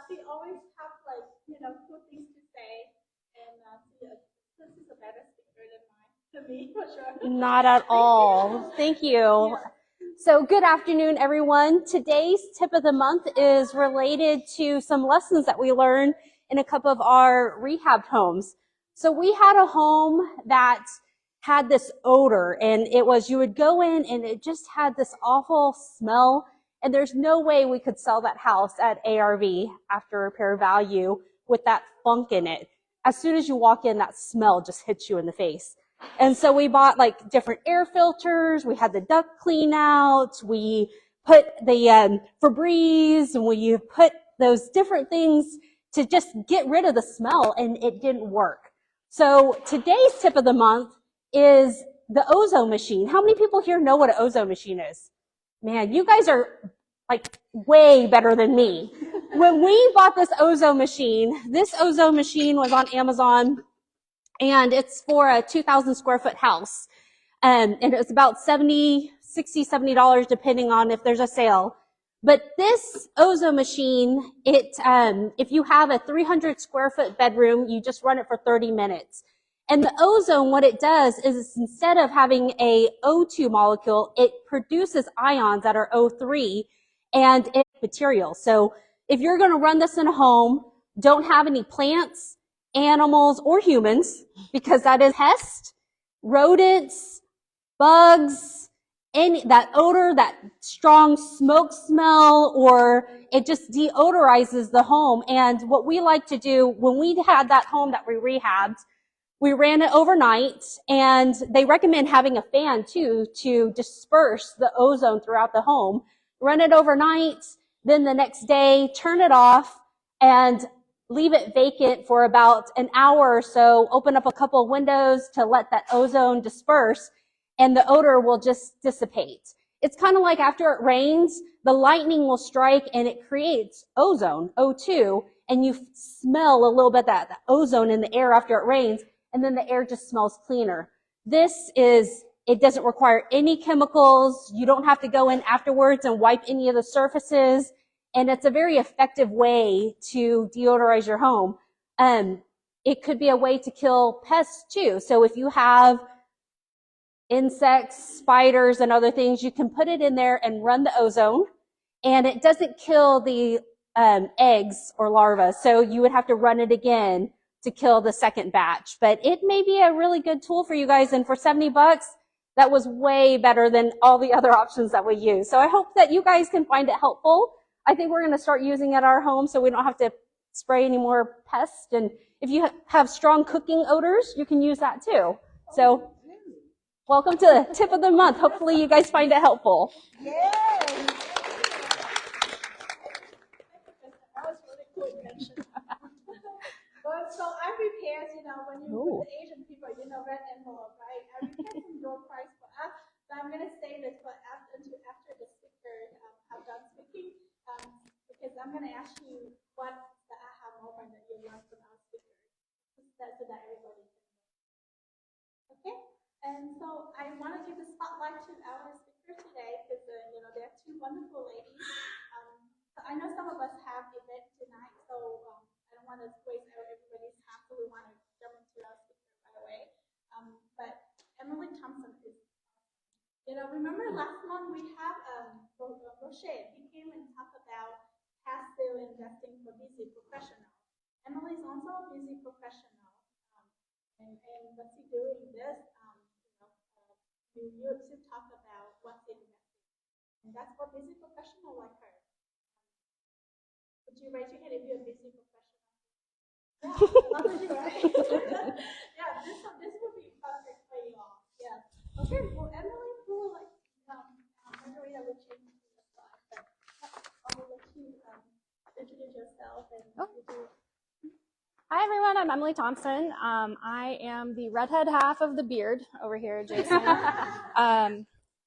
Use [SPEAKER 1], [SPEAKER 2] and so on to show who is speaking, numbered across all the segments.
[SPEAKER 1] she always have like, cool things to say. And this is a better speaker than mine, to me, for sure.
[SPEAKER 2] Not at all. Thank you. So good afternoon, everyone. Today's tip of the month is related to some lessons that we learned in a couple of our rehabbed homes. So we had a home that had this odor, and it was, you would go in and it just had this awful smell, and there's no way we could sell that house at ARV, after repair value, with that funk in it. As soon as you walk in, that smell just hits you in the face. And so we bought like different air filters, we had the duct clean out, we put the Febreze, and we put those different things to just get rid of the smell, and it didn't work. So today's tip of the month is the ozone machine. How many people here know what an ozone machine is? Man, you guys are like way better than me. When we bought this ozone machine was on Amazon, and it's for a 2,000 square foot house. And it's about $60, $70, depending on if there's a sale. But this ozone machine, if you have a 300 square foot bedroom, you just run it for 30 minutes. And the ozone, what it does is instead of having a O2 molecule, it produces ions that are O3, and it's material. So if you're going to run this in a home, don't have any plants, animals, or humans, because that is pests, rodents, bugs, that odor, that strong smoke smell, or it just deodorizes the home. And what we like to do, when we had that home that we rehabbed, we ran it overnight, and they recommend having a fan too to disperse the ozone throughout the home. Run it overnight, then the next day turn it off and leave it vacant for about an hour or so. Open up a couple of windows to let that ozone disperse, and the odor will just dissipate. It's kind of like after it rains, the lightning will strike and it creates ozone, O2, and you smell a little bit that ozone in the air after it rains, and then the air just smells cleaner. It doesn't require any chemicals. You don't have to go in afterwards and wipe any of the surfaces. And it's a very effective way to deodorize your home. It could be a way to kill pests too. So if you have insects, spiders, and other things, you can put it in there and run the ozone. And it doesn't kill the eggs or larvae. So you would have to run it again to kill the second batch. But it may be a really good tool for you guys. And for $70, that was way better than all the other options that we use. So I hope that you guys can find it helpful. I think we're going to start using it at our home so we don't have to spray any more pests. And if you have strong cooking odors, you can use that too. So welcome to the tip of the month. Hopefully you guys find it helpful.
[SPEAKER 1] Yay! That was really cool invention. But so I repaired, when you with the Asian people, red envelope, right? I repaired some door prize for us. So I'm going to save it for after the speaker I'm done speaking. Because I'm going to ask you what the aha moment that you learned from our speaker, so that everybody can know. Okay? And so I want to give the spotlight to our speaker today because, they're two wonderful ladies. So I know some of us have event tonight, so I don't want to waste everybody's time, so we want to jump into our speaker right away. But Emily Thompson is, remember last month we had Rocher. He came and talked about passive investing for busy professionals. Emily is also a busy professional, and what's he doing this? You to talk about what's investing, and that's for busy professional like her. Would you raise your hand if you're a busy professional? Yeah, lovely, right? Yeah, this would be perfect for you all. Yeah. Okay. Well, Emily, who like Margarita will change the slide, but I'll let you introduce yourself and
[SPEAKER 3] Hi everyone, I'm Emily Thompson. I am the redhead half of the beard over here, Jason.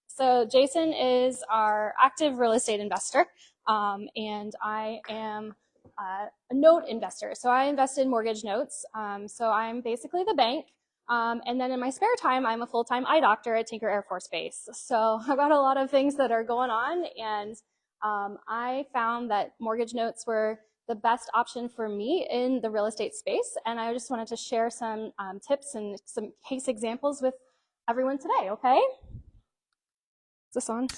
[SPEAKER 3] So Jason is our active real estate investor, and I am a note investor. So I invest in mortgage notes. So I'm basically the bank. And then in my spare time, I'm a full-time eye doctor at Tinker Air Force Base. So I've got a lot of things that are going on, and I found that mortgage notes were the best option for me in the real estate space. And I just wanted to share some tips and some case examples with everyone today, okay? Is this on?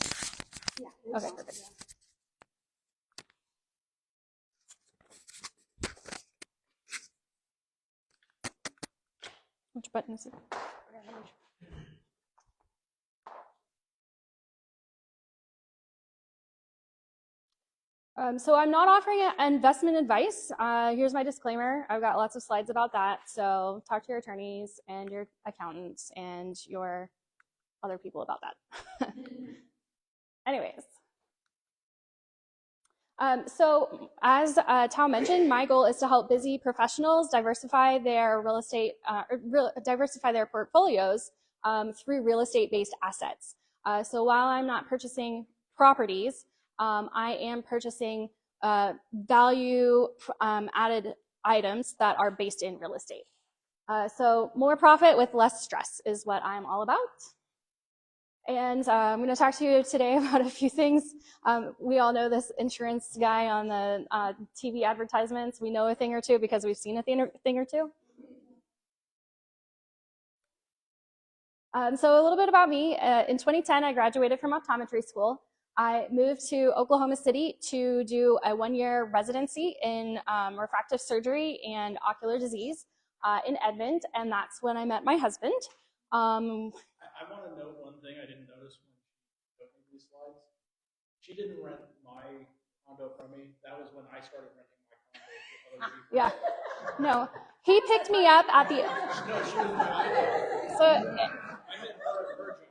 [SPEAKER 3] Yeah. Okay, perfect. Which button is it? So I'm not offering investment advice. Here's my disclaimer. I've got lots of slides about that. So talk to your attorneys and your accountants and your other people about that. Anyways. So as Tao mentioned, my goal is to help busy professionals diversify their real estate, diversify their portfolios through real estate-based assets. So while I'm not purchasing properties, I am purchasing value added items that are based in real estate. So more profit with less stress is what I'm all about. And I'm going to talk to you today about a few things. We all know this insurance guy on the TV advertisements. We know a thing or two because we've seen a thing or two. So a little bit about me. In 2010, I graduated from optometry school. I moved to Oklahoma City to do a one-year residency in refractive surgery and ocular disease in Edmond, and that's when I met my husband.
[SPEAKER 4] I want to note one thing I didn't notice when she showed me these slides. She didn't rent my condo from me. That was when I started renting my condo to other people.
[SPEAKER 3] Yeah. No, he picked me up at the.
[SPEAKER 4] No, she was my
[SPEAKER 3] So.
[SPEAKER 4] I meant her as Virgil.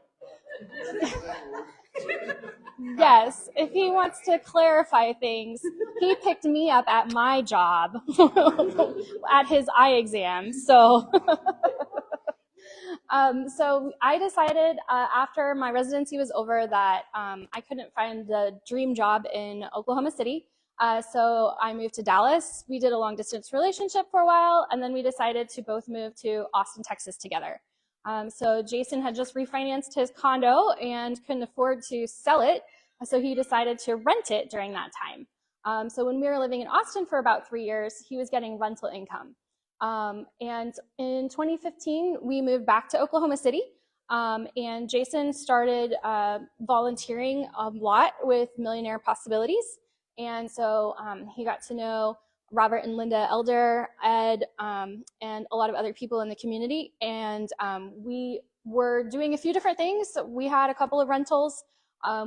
[SPEAKER 3] Yes, if he wants to clarify things, he picked me up at my job at his eye exam. So. So I decided after my residency was over that I couldn't find the dream job in Oklahoma City. So I moved to Dallas. We did a long distance relationship for a while, and then we decided to both move to Austin, Texas together. So Jason had just refinanced his condo and couldn't afford to sell it. So he decided to rent it during that time. So when we were living in Austin for about 3 years, he was getting rental income. And in 2015, we moved back to Oklahoma City, and Jason started volunteering a lot with Millionaire Possibilities. And so he got to know Robert and Linda Elder, Ed, and a lot of other people in the community. And we were doing a few different things. We had a couple of rentals.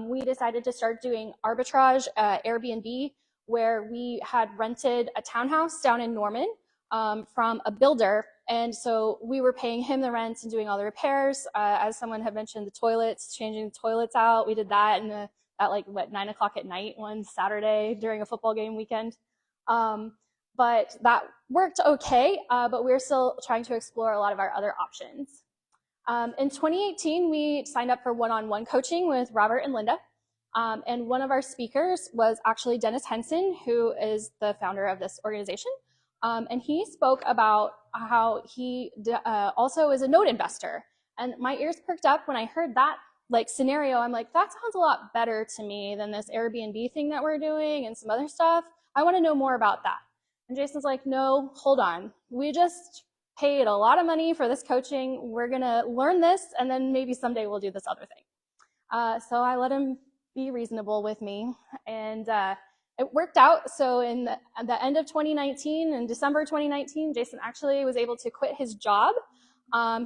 [SPEAKER 3] We decided to start doing arbitrage Airbnb, where we had rented a townhouse down in Norman from a builder. And so we were paying him the rent and doing all the repairs. As someone had mentioned, the toilets, changing the toilets out. We did that at like 9 o'clock at night one Saturday during a football game weekend. But that worked okay, but we're still trying to explore a lot of our other options. In 2018, we signed up for one-on-one coaching with Robert and Linda. And one of our speakers was actually Dennis Henson, who is the founder of this organization. And he spoke about how he also is a note investor. And my ears perked up when I heard that like scenario. I'm like, that sounds a lot better to me than this Airbnb thing that we're doing and some other stuff. I want to know more about that. And Jason's like, no, hold on. We just paid a lot of money for this coaching. We're going to learn this, and then maybe someday we'll do this other thing. So I let him be reasonable with me, and it worked out. So in the end of 2019, in December 2019, Jason actually was able to quit his job.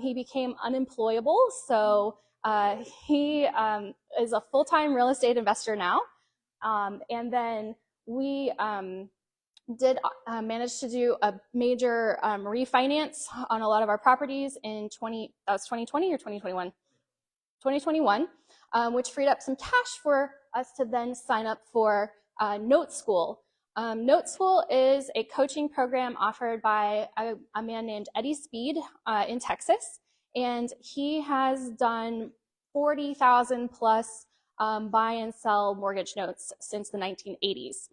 [SPEAKER 3] He became unemployable. So he is a full-time real estate investor now. And then we did manage to do a major refinance on a lot of our properties in 2020 or 2021? 2021, which freed up some cash for us to then sign up for Note School. Note School is a coaching program offered by a man named Eddie Speed in Texas, and he has done 40,000 plus buy and sell mortgage notes since the 1980s.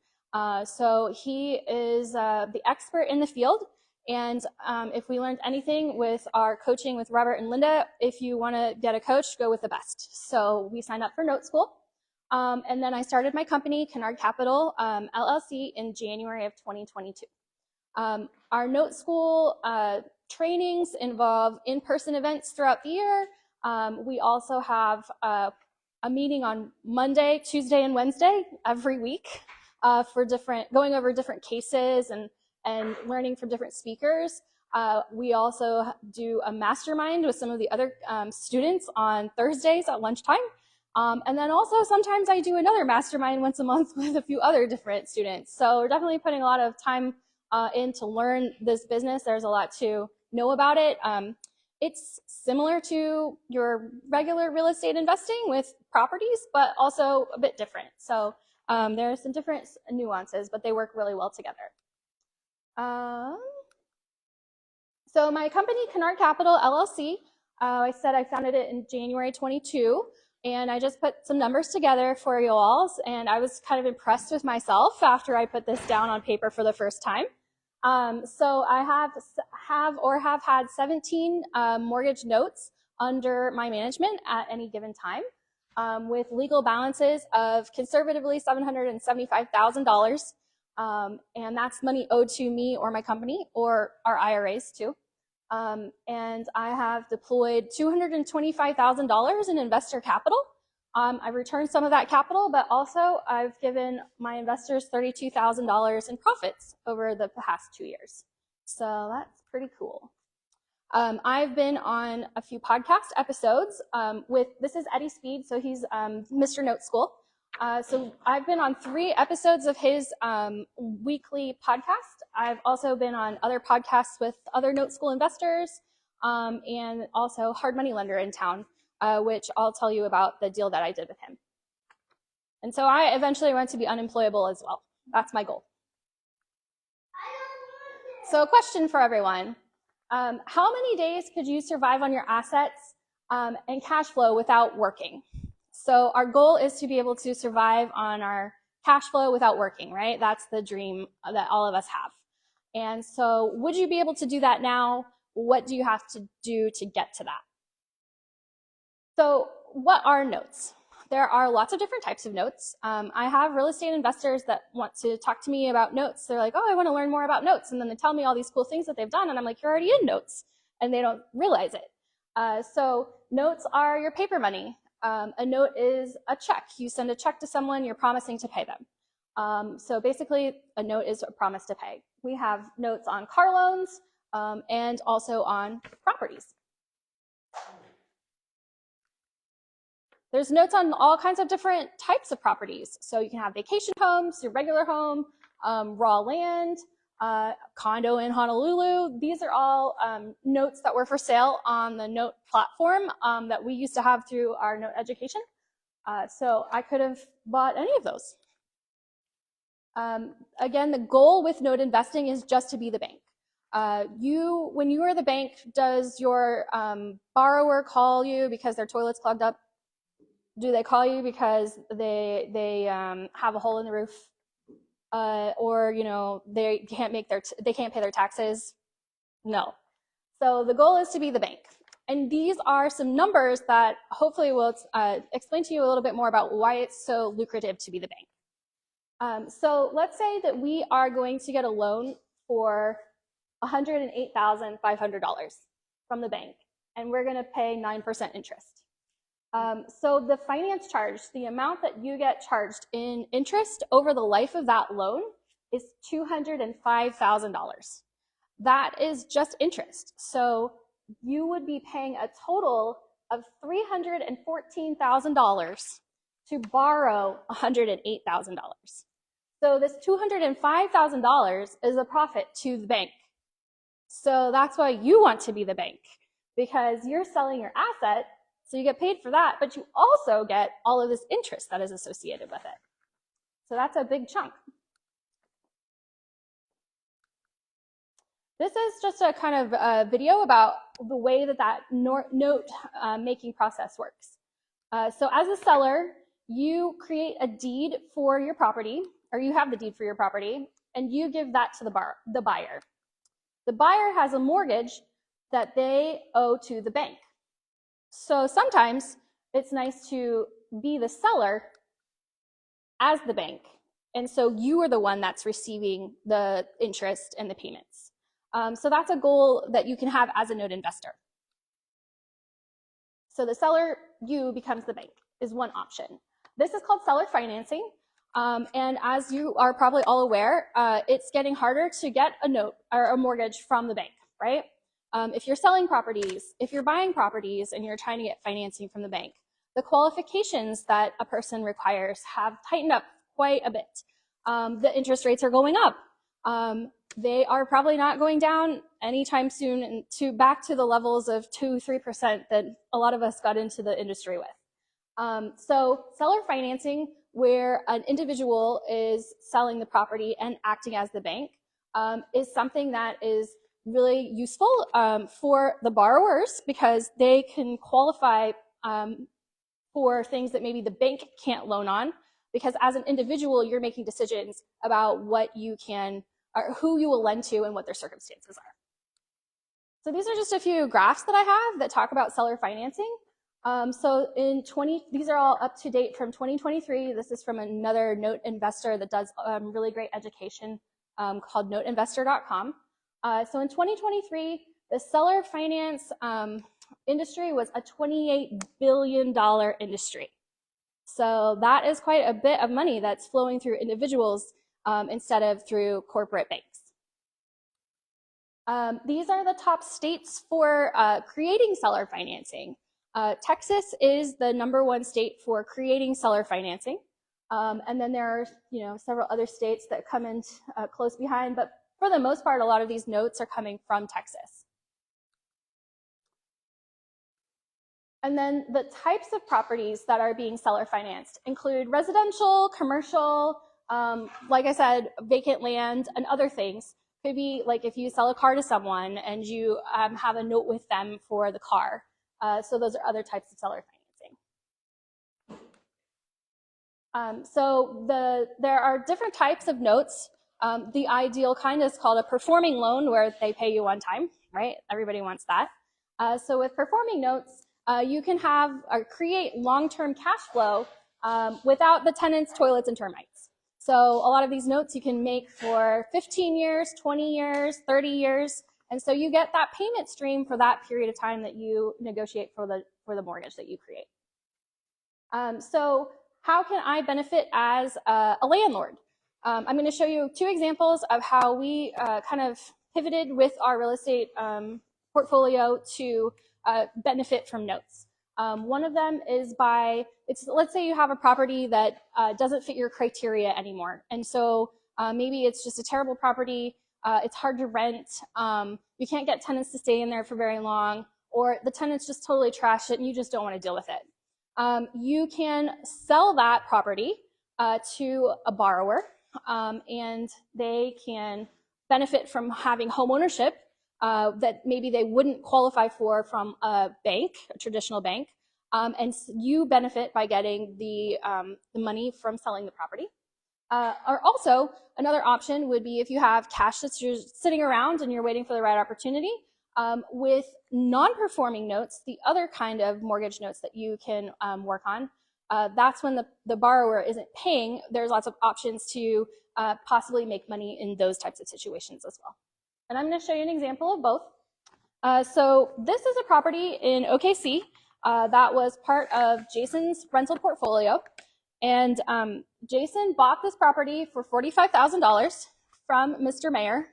[SPEAKER 3] So he is the expert in the field. And if we learned anything with our coaching with Robert and Linda, if you want to get a coach, go with the best. So we signed up for Note School. And then I started my company, Kennard Capital, LLC, in January of 2022. Our note school trainings involve in-person events throughout the year. We also have a meeting on Monday, Tuesday, and Wednesday every week for going over different cases and learning from different speakers. We also do a mastermind with some of the other students on Thursdays at lunchtime. And then also sometimes I do another mastermind once a month with a few other different students. So we're definitely putting a lot of time in to learn this business. There's a lot to know about it. It's similar to your regular real estate investing with properties, but also a bit different. So there are some different nuances, but they work really well together. So my company, Kennard Capital, LLC, I said I founded it in January 22, and I just put some numbers together for you all, and I was kind of impressed with myself after I put this down on paper for the first time. So I have had 17 mortgage notes under my management at any given time, with legal balances of conservatively $775,000. And that's money owed to me or my company or our IRAs too. And I have deployed $225,000 in investor capital. I've returned some of that capital, but also I've given my investors $32,000 in profits over the past 2 years. So that's pretty cool. I've been on a few podcast episodes this is Eddie Speed, so he's Mr. Note School. So I've been on 3 episodes of his weekly podcast. I've also been on other podcasts with other Note School investors and also Hard Money Lender in town, which I'll tell you about the deal that I did with him. And so I eventually want to be unemployable as well. That's my goal. So a question for everyone. How many days could you survive on your assets and cash flow without working? So our goal is to be able to survive on our cash flow without working, right? That's the dream that all of us have. And so would you be able to do that now? What do you have to do to get to that? So what are notes? There are lots of different types of notes. I have real estate investors that want to talk to me about notes. They're like, oh, I want to learn more about notes. And then they tell me all these cool things that they've done. And I'm like, you're already in notes. And they don't realize it. So notes are your paper money. A note is a check. You send a check to someone, you're promising to pay them. So basically, a note is a promise to pay. We have notes on car loans and also on properties. There's notes on all kinds of different types of properties. So you can have vacation homes, your regular home, raw land, condo in Honolulu. These are all notes that were for sale on the note platform that we used to have through our note education. So I could have bought any of those. Again, the goal with note investing is just to be the bank. When you are the bank, does your borrower call you because their toilet's clogged up? Do they call you because they have a hole in the roof? Or they can't pay their taxes? No. So the goal is to be the bank. And these are some numbers that hopefully will explain to you a little bit more about why it's so lucrative to be the bank. So let's say that we are going to get a loan for $108,500 from the bank, and we're going to pay 9% interest. So the finance charge, the amount that you get charged in interest over the life of that loan is $205,000. That is just interest. So you would be paying a total of $314,000 to borrow $108,000. So this $205,000 is a profit to the bank. So that's why you want to be the bank, because you're selling your asset. So you get paid for that, but you also get all of this interest that is associated with it. So that's a big chunk. This is just a kind of video about the way that note making process works. So as a seller, you create a deed for your property, or you have the deed for your property, and you give that to the buyer. The buyer has a mortgage that they owe to the bank. So sometimes it's nice to be the seller as the bank. And so you are the one that's receiving the interest and the payments. So that's a goal that you can have as a note investor. So the seller, you, becomes the bank is one option. This is called seller financing. And as you are probably all aware, it's getting harder to get a note or a mortgage from the bank, right? If you're selling properties, if you're buying properties and you're trying to get financing from the bank, the qualifications that a person requires have tightened up quite a bit. The interest rates are going up. They are probably not going down anytime soon and back to the levels of 2-3% that a lot of us got into the industry with. So seller financing, where an individual is selling the property and acting as the bank, is something that is really useful for the borrowers because they can qualify for things that maybe the bank can't loan on, because as an individual, you're making decisions about what you can or who you will lend to and what their circumstances are. So these are just a few graphs that I have that talk about seller financing. So these are all up to date from 2023. This is from another note investor that does really great education called noteinvestor.com. So in 2023, the seller finance industry was a $28 billion industry. So that is quite a bit of money that's flowing through individuals instead of through corporate banks. These are the top states for creating seller financing. Texas is the #1 state for creating seller financing. And then there are several other states that come in close behind, but for the most part, a lot of these notes are coming from Texas. And then the types of properties that are being seller financed include residential, commercial, like I said, vacant land, and other things. Could be like if you sell a car to someone and you have a note with them for the car. So those are other types of seller financing. So there are different types of notes. The ideal kind is called a performing loan, where they pay you on time, right? Everybody wants that. So with performing notes, you can have or create long-term cash flow without the tenants, toilets, and termites. So a lot of these notes you can make for 15 years, 20 years, 30 years. And so you get that payment stream for that period of time that you negotiate for the mortgage that you create. So how can I benefit as a landlord? I'm going to show you 2 examples of how we kind of pivoted with our real estate portfolio to benefit from notes. One of them is let's say you have a property that doesn't fit your criteria anymore. And so maybe it's just a terrible property. It's hard to rent. You can't get tenants to stay in there for very long, or the tenants just totally trash it and you just don't want to deal with it. You can sell that property to a borrower, and they can benefit from having home ownership that maybe they wouldn't qualify for from a bank, a traditional bank, and you benefit by getting the money from selling the property. Or also, another option would be if you have cash that's just sitting around and you're waiting for the right opportunity. With non-performing notes, the other kind of mortgage notes that you can work on, that's when the borrower isn't paying. There's lots of options to possibly make money in those types of situations as well. And I'm going to show you an example of both. So this is a property in OKC that was part of Jason's rental portfolio. And Jason bought this property for $45,000 from Mr. Mayor.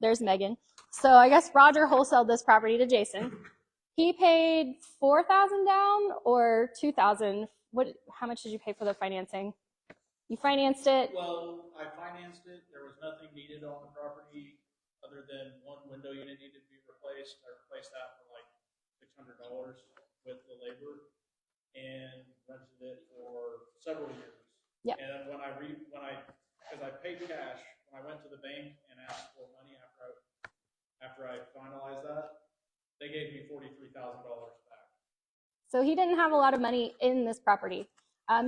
[SPEAKER 3] There's Megan. So I guess Roger wholesaled this property to Jason. He paid $4,000 down or $2,000. How much did you pay for the financing? You financed it?
[SPEAKER 4] Well, I financed it. There was nothing needed on the property other than one window unit needed to be replaced. I replaced that for like $600 with the labor and rented it for several years.
[SPEAKER 2] Yep.
[SPEAKER 4] And because I paid cash, when I went to the bank and asked for money after I finalized that, they gave me $43,000 back.
[SPEAKER 2] So he didn't have a lot of money in this property.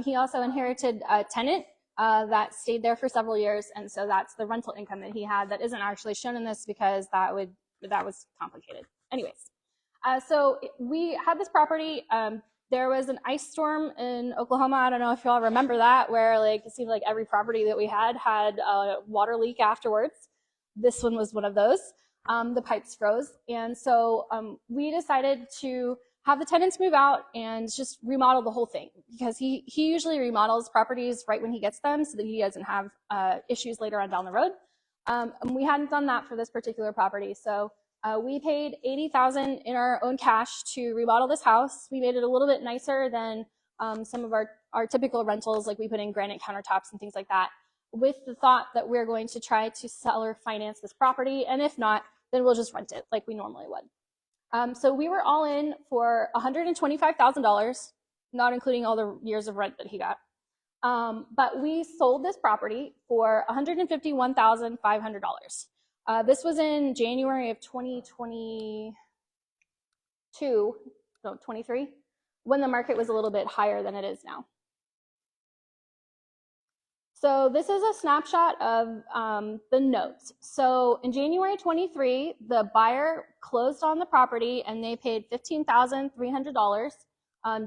[SPEAKER 2] He also inherited a tenant that stayed there for several years, and so that's the rental income that he had that isn't actually shown in this because that was complicated. Anyways, so we had this property.
[SPEAKER 3] there was an ice storm in Oklahoma. I don't know if y'all remember that, where like it seemed like every property that we had a water leak afterwards. This one was one of those. The pipes froze. And so we decided to have the tenants move out and just remodel the whole thing, because he usually remodels properties right when he gets them so that he doesn't have issues later on down the road. And we hadn't done that for this particular property. So we paid $80,000 in our own cash to remodel this house. We made it a little bit nicer than some of our typical rentals, like we put in granite countertops and things like that, with the thought that we're going to try to sell or finance this property. And if not, then we'll just rent it like we normally would. So we were all in for $125,000, not including all the years of rent that he got. But we sold this property for $151,500. This was in January of 23, when the market was a little bit higher than it is now. So this is a snapshot of the notes. So in January 23, the buyer closed on the property and they paid $15,300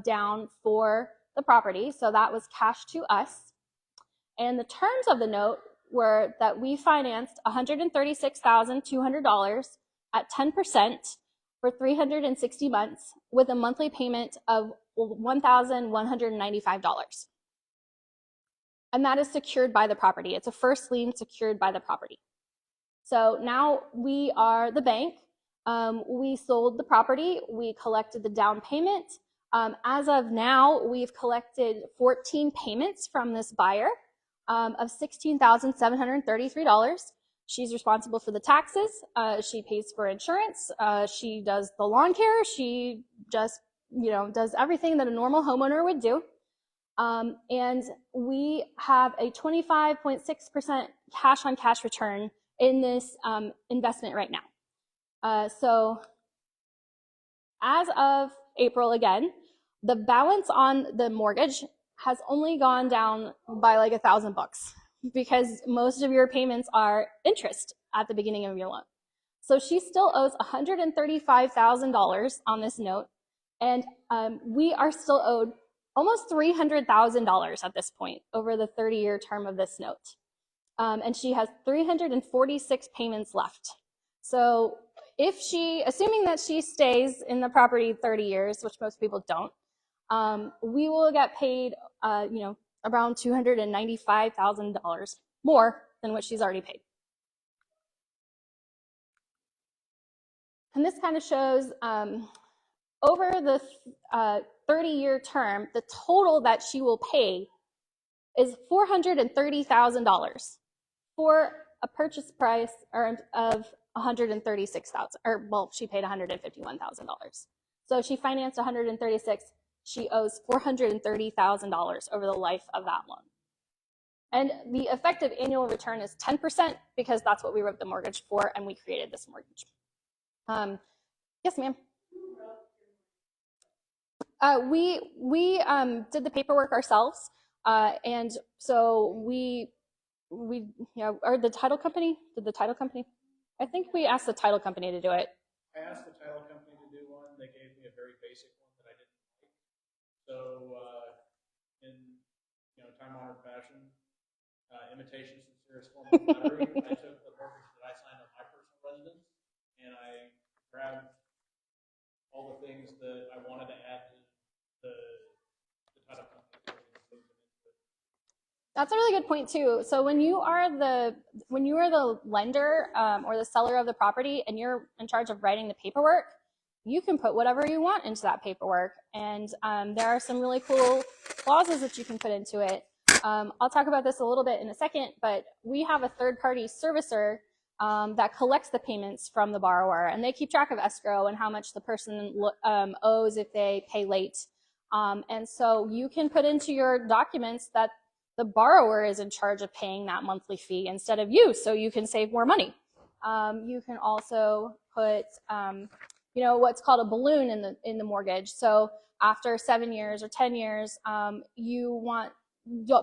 [SPEAKER 3] down for the property. So that was cash to us. And the terms of the note were that we financed $136,200 at 10% for 360 months with a monthly payment of $1,195. And that is secured by the property. It's a first lien secured by the property. So now we are the bank. We sold the property. We collected the down payment. As of now, we've collected 14 payments from this buyer of $16,733. She's responsible for the taxes. She pays for insurance. She does the lawn care. She just, does everything that a normal homeowner would do. And we have a 25.6% cash on cash return in this investment right now. So as of April, again, the balance on the mortgage has only gone down by like $1,000 because most of your payments are interest at the beginning of your loan. So she still owes $135,000 on this note, and we are still owed almost $300,000 at this point over the 30-year term of this note. And she has 346 payments left. So if assuming that she stays in the property 30 years, which most people don't, we will get paid, around $295,000 more than what she's already paid. And this kind of shows over the 30-year term, the total that she will pay is $430,000 for a purchase price of $136,000, she paid $151,000. So she financed $136,000. She owes $430,000 over the life of that loan. And the effective annual return is 10% because that's what we wrote the mortgage for, and we created this mortgage. Yes, ma'am. We did the paperwork ourselves, and so or the title company. Did the title company? I think we asked the title company to do it.
[SPEAKER 4] I asked the title company to do one. They gave me a very basic one that I didn't like. So in time-honored fashion, imitation sincerest form of flattery, I took the mortgage that I signed on my personal residence and I grabbed all the things that I wanted to add to the title company.
[SPEAKER 3] That's a really good point too. So when you are the lender or the seller of the property and you're in charge of writing the paperwork, you can put whatever you want into that paperwork. And there are some really cool clauses that you can put into it. I'll talk about this a little bit in a second, but we have a third-party servicer that collects the payments from the borrower, and they keep track of escrow and how much the person owes if they pay late. And so you can put into your documents that the borrower is in charge of paying that monthly fee instead of you, so you can save more money. You can also put, what's called a balloon in the mortgage. So after 7 years or 10 years, you want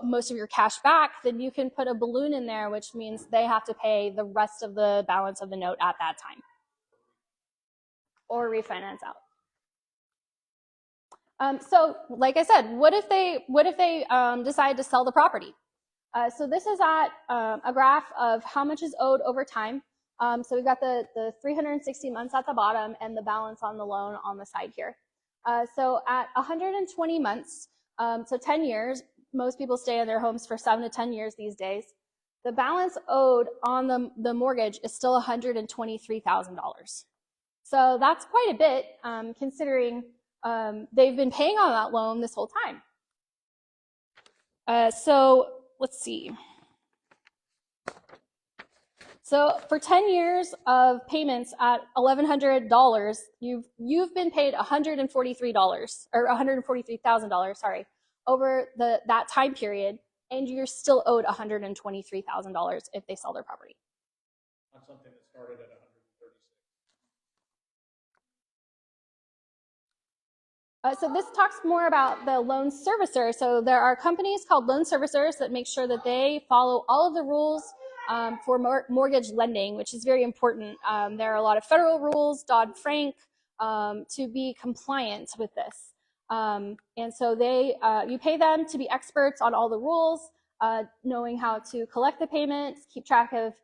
[SPEAKER 3] most of your cash back, then you can put a balloon in there, which means they have to pay the rest of the balance of the note at that time or refinance out. So like I said, what if they decide to sell the property? So this is at a graph of how much is owed over time. So we've got the 360 months at the bottom and the balance on the loan on the side here. So at 120 months, so 10 years, most people stay in their homes for 7 to 10 years these days. The balance owed on the mortgage is still $123,000. So that's quite a bit, considering they've been paying on that loan this whole time. So let's see. So for 10 years of payments at $1,100, you've been paid $143 or $143,000, sorry, over that time period, and you're still owed $123,000 if they sell their property.
[SPEAKER 4] On something that started at 136.
[SPEAKER 3] So this talks more about the loan servicer. So there are companies called loan servicers that make sure that they follow all of the rules for mortgage lending, which is very important. There are a lot of federal rules, Dodd-Frank, to be compliant with this. And so you pay them to be experts on all the rules, knowing how to collect the payments, keep track of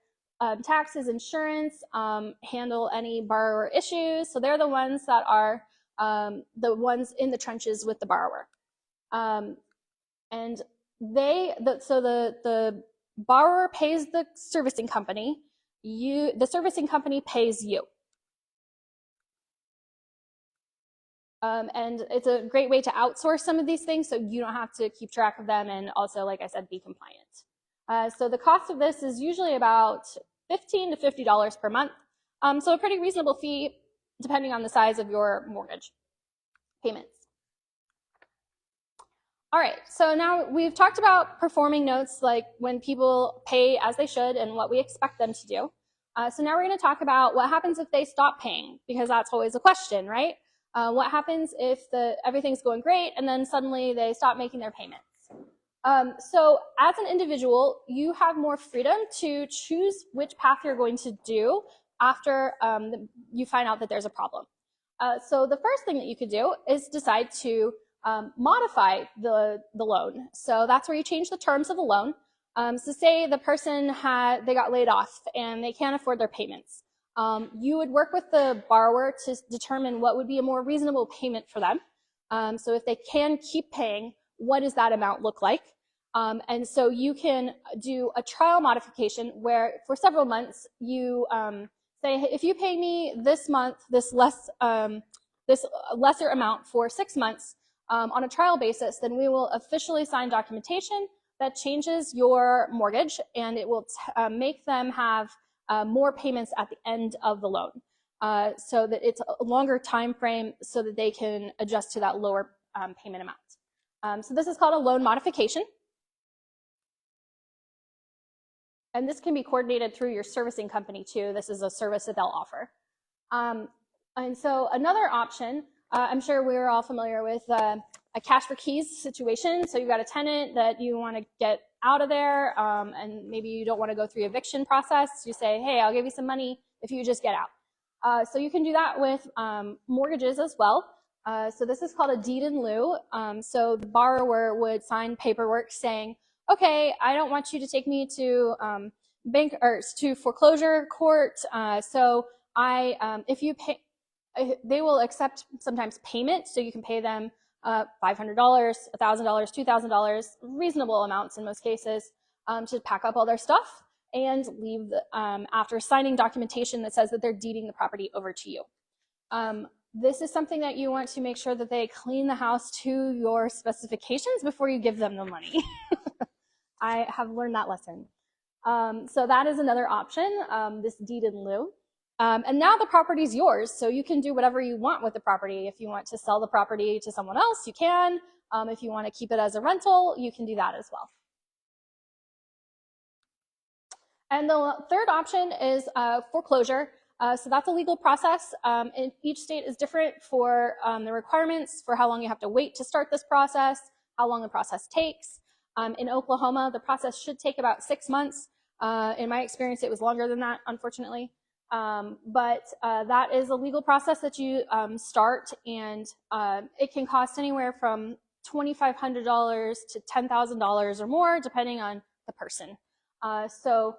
[SPEAKER 3] taxes, insurance, handle any borrower issues. So they're the ones that are the ones in the trenches with the borrower. And the borrower pays the servicing company. The servicing company pays you. And it's a great way to outsource some of these things so you don't have to keep track of them, and also, like I said, be compliant. So the cost of this is usually about $15 to $50 per month. So a pretty reasonable fee depending on the size of your mortgage payments. All right, so now we've talked about performing notes, like when people pay as they should and what we expect them to do. So now we're going to talk about what happens if they stop paying, because that's always a question, right? What happens if everything's going great and then suddenly they stop making their payments? So as an individual, you have more freedom to choose which path you're going to do after you find out that there's a problem. So the first thing that you could do is decide to modify the loan. So that's where you change the terms of the loan. So say the person they got laid off and they can't afford their payments. You would work with the borrower to determine what would be a more reasonable payment for them. So if they can keep paying, what does that amount look like? And so you can do a trial modification where for several months you say, if you pay me this month, this lesser amount for 6 months on a trial basis, then we will officially sign documentation that changes your mortgage, and it will make them have more payments at the end of the loan, so that it's a longer time frame so that they can adjust to that lower payment amount. So this is called a loan modification. And this can be coordinated through your servicing company too. This is a service that they'll offer. And so another option, I'm sure we're all familiar with a cash for keys situation. So you've got a tenant that you want to get out of there, and maybe you don't want to go through the eviction process. You say, hey, I'll give you some money if you just get out. So you can do that with mortgages as well. So this is called a deed in lieu. So the borrower would sign paperwork saying, okay, I don't want you to take me to bank or to foreclosure court. So if you pay, they will accept sometimes payment. So you can pay them $500, $1,000, $2,000, reasonable amounts in most cases, to pack up all their stuff and leave after signing documentation that says that they're deeding the property over to you. This is something that you want to make sure that they clean the house to your specifications before you give them the money. I have learned that lesson. So that is another option, this deed in lieu. And now the property is yours, so you can do whatever you want with the property. If you want to sell the property to someone else, you can. If you want to keep it as a rental, you can do that as well. And the third option is foreclosure. So that's a legal process. And each state is different for the requirements for how long you have to wait to start this process, how long the process takes. In Oklahoma, the process should take about 6 months. In my experience, it was longer than that, unfortunately. But that is a legal process that you start, and it can cost anywhere from $2,500 to $10,000 or more, depending on the person. So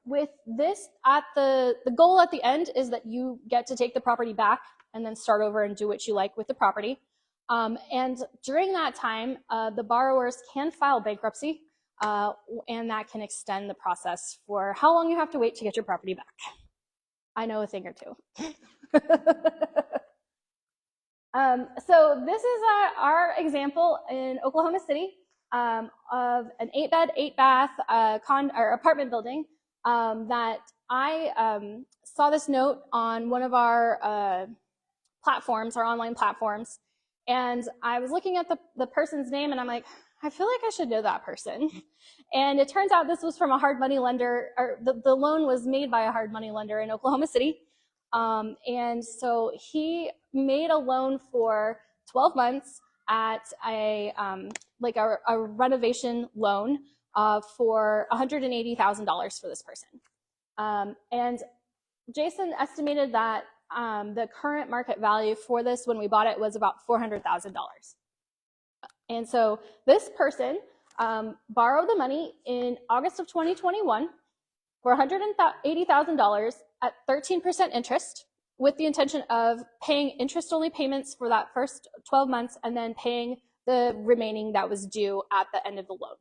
[SPEAKER 3] with this, the goal at the end is that you get to take the property back and then start over and do what you like with the property. And during that time, the borrowers can file bankruptcy, and that can extend the process for how long you have to wait to get your property back. I know a thing or two. So this is our example in Oklahoma City of an 8-bed, 8-bath apartment building that I saw this note on one of our platforms, our online platforms, and I was looking at the person's name, and I'm like, I feel like I should know that person. And it turns out this was from a hard money lender, or the loan was made by a hard money lender in Oklahoma City. And so he made a loan for 12 months at a renovation loan for $180,000 for this person. And Jason estimated that the current market value for this when we bought it was about $400,000. And so this person borrowed the money in August of 2021 for $180,000 at 13% interest, with the intention of paying interest-only payments for that first 12 months and then paying the remaining that was due at the end of the loan.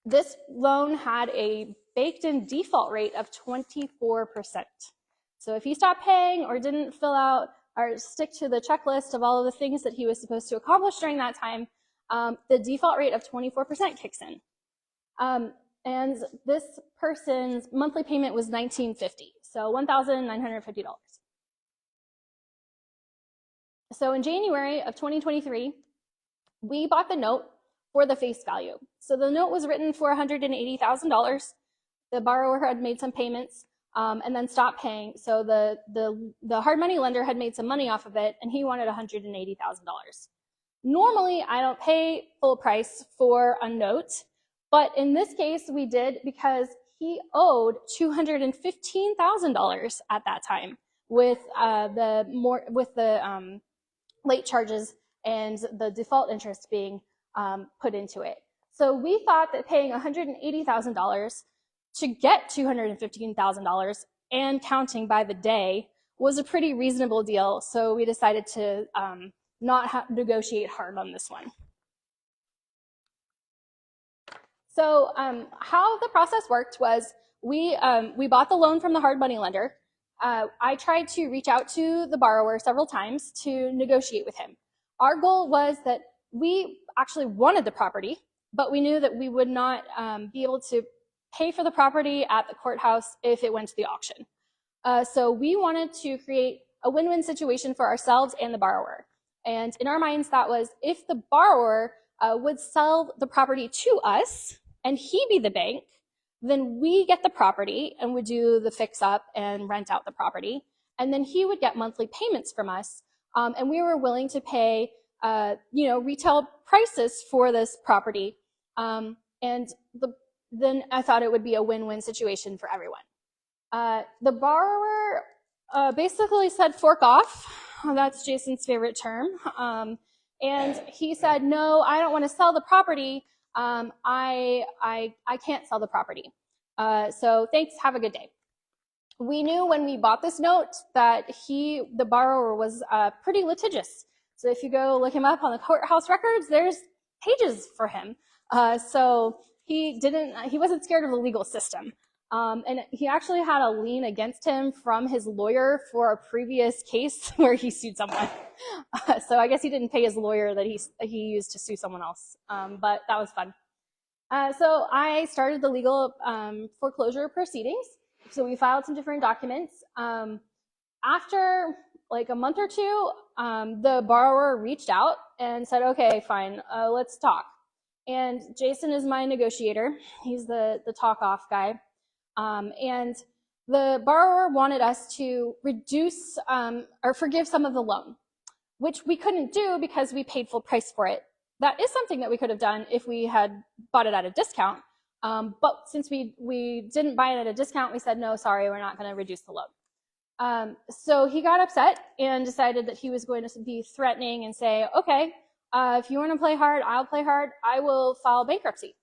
[SPEAKER 3] This loan had a baked-in default rate of 24%. So if he stopped paying or didn't fill out or stick to the checklist of all of the things that he was supposed to accomplish during that time, the default rate of 24% kicks in. And this person's monthly payment was $1,950, so $1,950. So in January of 2023, we bought the note for the face value. So the note was written for $180,000. The borrower had made some payments and then stopped paying. So the hard money lender had made some money off of it, and he wanted $180,000. Normally, I don't pay full price for a note, but in this case, we did because he owed $215,000 at that time with the late charges and the default interest being put into it. So we thought that paying $180,000 to get $215,000 and counting by the day was a pretty reasonable deal. So we decided to not negotiate hard on this one. So how the process worked was we bought the loan from the hard money lender. I tried to reach out to the borrower several times to negotiate with him. Our goal was that we actually wanted the property, but we knew that we would not be able to pay for the property at the courthouse if it went to the auction. So we wanted to create a win-win situation for ourselves and the borrower. And in our minds, that was if the borrower would sell the property to us and he be the bank, then we get the property and would do the fix up and rent out the property. And then he would get monthly payments from us. And we were willing to pay, retail prices for this property. And then I thought it would be a win-win situation for everyone. The borrower basically said, fork off. That's Jason's favorite term. And he said, no, I don't want to sell the property. I can't sell the property. So thanks, have a good day. We knew when we bought this note that the borrower was pretty litigious. So if you go look him up on the courthouse records, there's pages for him. So he wasn't scared of the legal system. And he actually had a lien against him from his lawyer for a previous case where he sued someone. So I guess he didn't pay his lawyer that he used to sue someone else. But that was fun. So I started the legal foreclosure proceedings. So we filed some different documents. After like a month or two, the borrower reached out and said, okay, fine, let's talk. And Jason is my negotiator. He's the talk off guy. And the borrower wanted us to reduce or forgive some of the loan, which we couldn't do because we paid full price for it. That is something that we could have done if we had bought it at a discount. But since we didn't buy it at a discount, we said, no, sorry, we're not going to reduce the loan. So he got upset and decided that he was going to be threatening and say, okay, if you want to play hard, I'll play hard. I will file bankruptcy.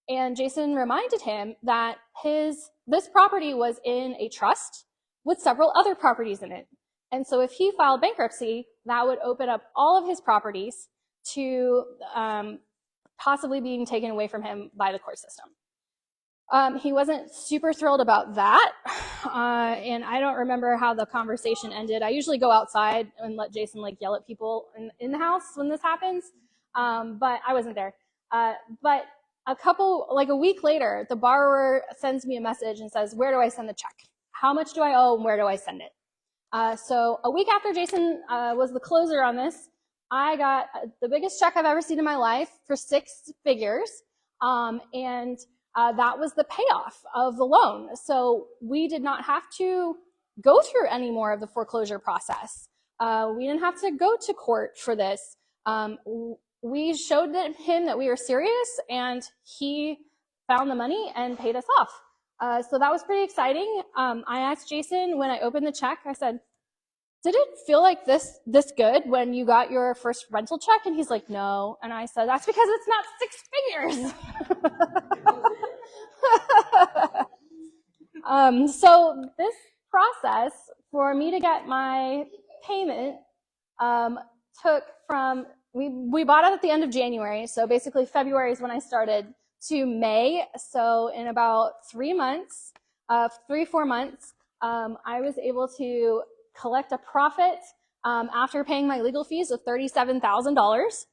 [SPEAKER 3] And Jason reminded him that this property was in a trust with several other properties in it. And so if he filed bankruptcy, that would open up all of his properties to possibly being taken away from him by the court system. He wasn't super thrilled about that, and I don't remember how the conversation ended. I usually go outside and let Jason yell at people in the house when this happens, but I wasn't there. But a week later, the borrower sends me a message and says, where do I send the check? How much do I owe and where do I send it? So a week after Jason was the closer on this, I got the biggest check I've ever seen in my life for 6 figures, and that was the payoff of the loan. So we did not have to go through any more of the foreclosure process. We didn't have to go to court for this. We showed him that we were serious, and he found the money and paid us off. So that was pretty exciting. I asked Jason when I opened the check, I said, did it feel like this good when you got your first rental check? And he's like, no. And I said, that's because it's not 6 figures. So this process for me to get my payment took from, we bought it at the end of January. So basically February is when I started, to May. So in about 3 months, 3-4 months, I was able to collect a profit after paying my legal fees of $37,000,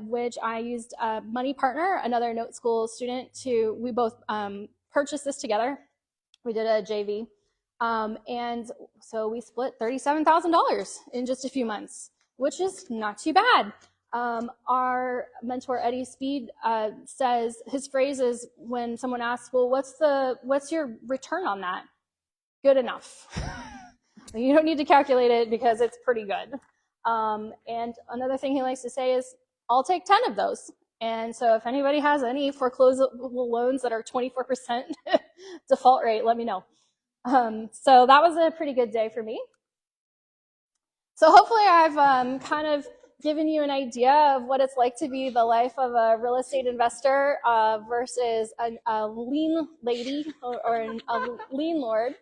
[SPEAKER 3] which I used a money partner, another note school student, we both purchased this together. We did a JV. And so we split $37,000 in just a few months, which is not too bad. Our mentor, Eddie Speed, says, his phrase is when someone asks, well, what's your return on that? Good enough. You don't need to calculate it because it's pretty good. And another thing he likes to say is, I'll take 10 of those. And so if anybody has any foreclosable loans that are 24% default rate, let me know. So that was a pretty good day for me. So hopefully I've kind of given you an idea of what it's like to be the life of a real estate investor versus a lien lady or a lien lord.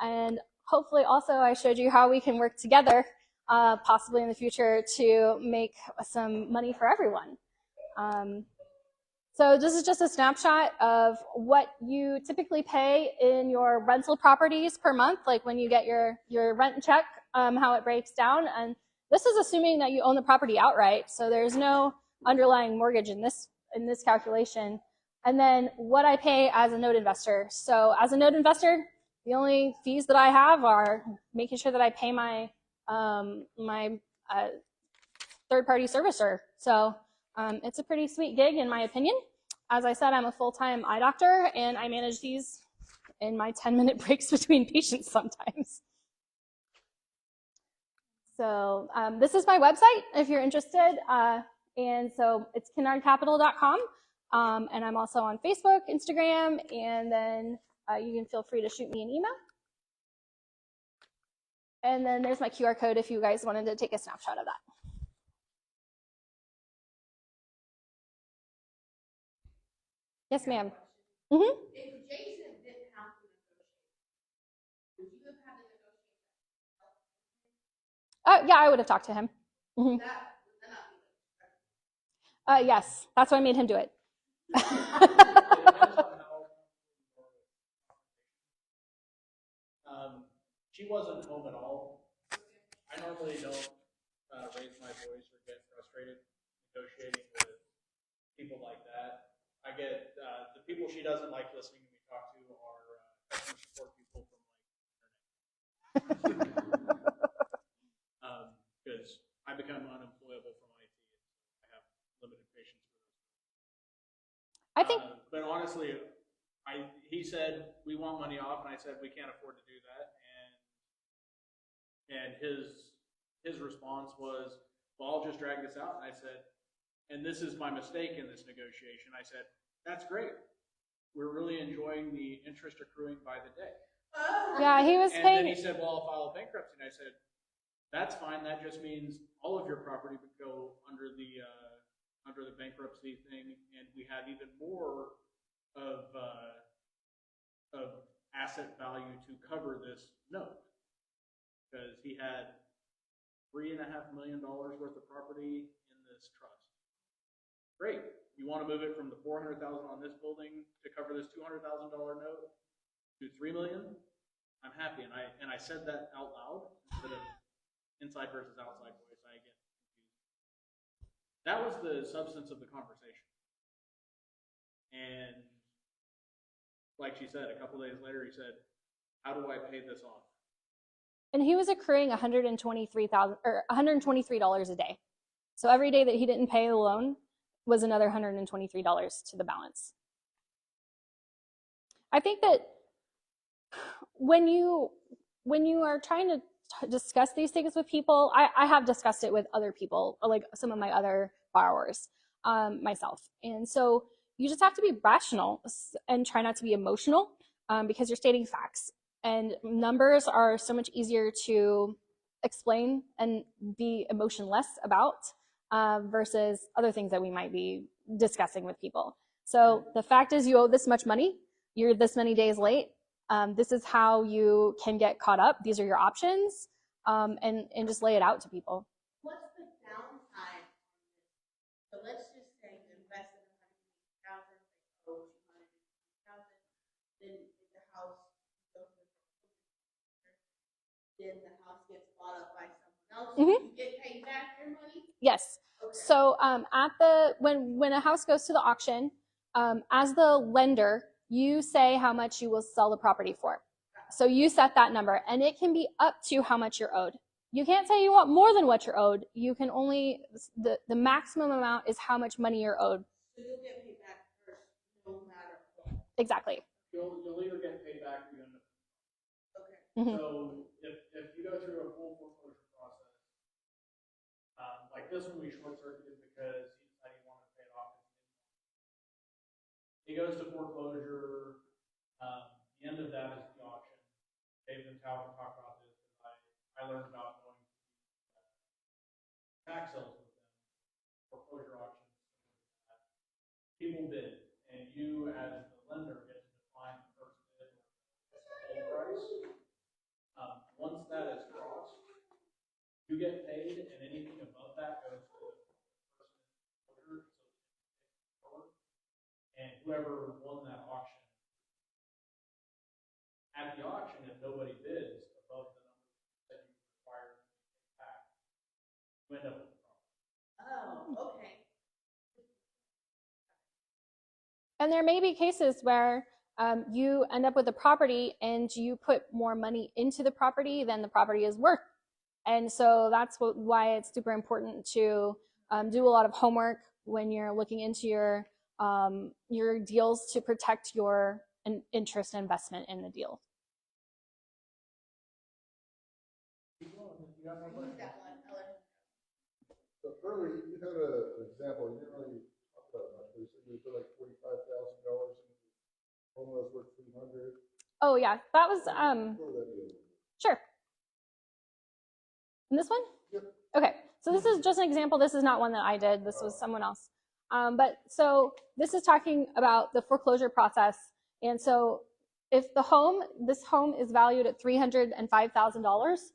[SPEAKER 3] And hopefully also I showed you how we can work together, possibly in the future, to make some money for everyone. So this is just a snapshot of what you typically pay in your rental properties per month, like when you get your rent check, how it breaks down. And this is assuming that you own the property outright, so there's no underlying mortgage in this calculation. And then what I pay as a note investor. So as a note investor, the only fees that I have are making sure that I pay my third-party servicer. So it's a pretty sweet gig in my opinion. As I said, I'm a full-time eye doctor, and I manage these in my 10-minute breaks between patients sometimes. So this is my website if you're interested. And so it's kennardcapital.com. And I'm also on Facebook, Instagram, and then you can feel free to shoot me an email. And then there's my QR code if you guys wanted to take a snapshot of that. Yes, ma'am. Mm-hmm.
[SPEAKER 5] If Jason didn't have to negotiate, would you have had to negotiate?
[SPEAKER 3] Yeah, I would have talked to him. Mm-hmm. Yes, that's why I made him do it.
[SPEAKER 4] She wasn't home at all. I normally don't raise my voice or get frustrated negotiating with people like that. I get the people she doesn't like listening to me talk to are customer support people from internet. Because I become unemployable from IT, and I have limited patience for those.
[SPEAKER 3] I think.
[SPEAKER 4] But honestly, he said we want money off, and I said we can't afford to do that. And his response was, well, I'll just drag this out. And I said, and this is my mistake in this negotiation. I said, that's great. We're really enjoying the interest accruing by the day.
[SPEAKER 3] Yeah, he was
[SPEAKER 4] And
[SPEAKER 3] paying.
[SPEAKER 4] then he said, well, I'll file bankruptcy. And I said, that's fine. That just means all of your property would go under the bankruptcy thing, and we have even more of asset value to cover this note, because he had $3.5 million worth of property in this trust. Great. You want to move it from the $400,000 on this building to cover this $200,000 note to $3 million? I'm happy, and I said that out loud instead of inside versus outside voice. I get confused. That was the substance of the conversation, and like she said, a couple days later, he said, "How do I pay this off?"
[SPEAKER 3] And he was accruing $123 a day. So every day that he didn't pay the loan was another $123 to the balance. I think that when you are trying to discuss these things with people, I have discussed it with other people, like some of my other borrowers, myself. And so you just have to be rational and try not to be emotional, because you're stating facts. And numbers are so much easier to explain and be emotionless about, versus other things that we might be discussing with people. So the fact is, you owe this much money, you're this many days late, this is how you can get caught up, these are your options, and just lay it out to people.
[SPEAKER 5] What's the downside? So let's just say you invested $150,000, they owe $250,000, then the house goes to then the house gets bought up by someone else.
[SPEAKER 3] Mm-hmm.
[SPEAKER 5] You get paid back your money?
[SPEAKER 3] Yes.
[SPEAKER 5] Okay.
[SPEAKER 3] So when a house goes to the auction, as the lender, you say how much you will sell the property for. So you set that number, and it can be up to how much you're owed. You can't say you want more than what you're owed. You can only, the maximum amount is how much money you're owed.
[SPEAKER 5] So you'll get paid back first, no matter what.
[SPEAKER 3] Exactly.
[SPEAKER 4] You'll either get paid back or you're gonna.
[SPEAKER 5] Okay.
[SPEAKER 3] Mm-hmm.
[SPEAKER 4] So if you go through a full foreclosure process, like this one, we short circuited because he decided he wanted to pay it off. He goes to foreclosure. The end of that is the auction. Dave and Tal can talk about this, because I learned about going to tax sales with them, foreclosure auctions. People bid, and you as the lender get to define the first bid or price. Once that is crossed, you get paid, and anything above that goes to the person in the order, and whoever won that auction. At the auction, if nobody bids above the number that you require to pay back, you end up with the problem.
[SPEAKER 5] Oh, okay.
[SPEAKER 3] And there may be cases where you end up with a property and you put more money into the property than the property is worth. And so that's why it's super important to do a lot of homework when you're looking into your deals to protect your interest investment in the deal.
[SPEAKER 6] So earlier, you had an example, you didn't really talk about much, but you said you put like $45,000 in, home was worth $300.
[SPEAKER 3] Oh yeah, that was sure. And this one?
[SPEAKER 6] Yep.
[SPEAKER 3] Okay, so this is just an example. This is not one that I did. This was someone else. But so this is talking about the foreclosure process. And so if this home is valued at $305,000,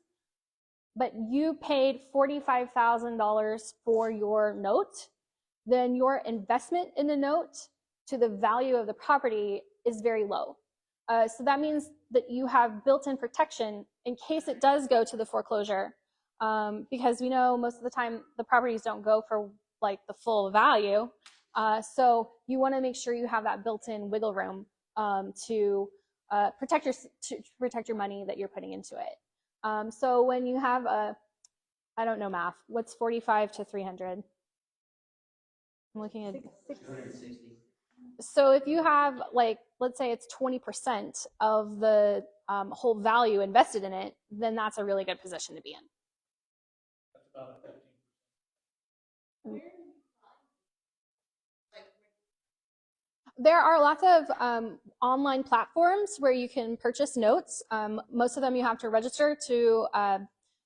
[SPEAKER 3] but you paid $45,000 for your note, then your investment in the note to the value of the property is very low. So that means that you have built-in protection in case it does go to the foreclosure, because we know most of the time the properties don't go for like the full value. So you want to make sure you have that built-in wiggle room to protect your money that you're putting into it. So when you have I don't know math, what's 45 to 300? I'm looking at
[SPEAKER 7] 660.
[SPEAKER 3] So if you have, like, let's say it's 20% of the whole value invested in it, then that's a really good position to be in.
[SPEAKER 4] That's about a 15%.
[SPEAKER 3] There are lots of online platforms where you can purchase notes. Most of them you have to register to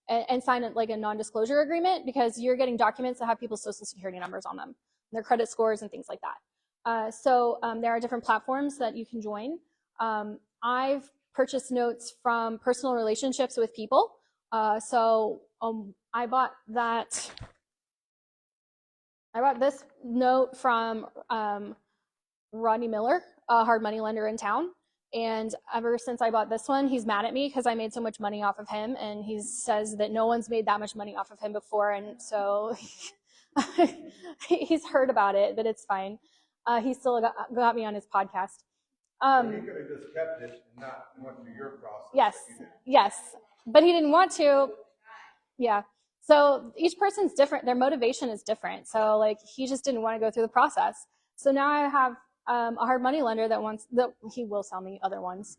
[SPEAKER 3] and sign like a non-disclosure agreement, because you're getting documents that have people's social security numbers on them, their credit scores and things like that. So there are different platforms that you can join. I've purchased notes from personal relationships with people. I bought this note from Rodney Miller, a hard money lender in town. And ever since I bought this one, he's mad at me because I made so much money off of him. And he says that no one's made that much money off of him before. And so he's heard about it, but it's fine. He still got me on his podcast.
[SPEAKER 7] So you could have just kept it and not went through your process.
[SPEAKER 3] Yes, yes. But he didn't want to. Yeah. So each person's different. Their motivation is different. So like he just didn't want to go through the process. So now I have a hard money lender that he will sell me other ones.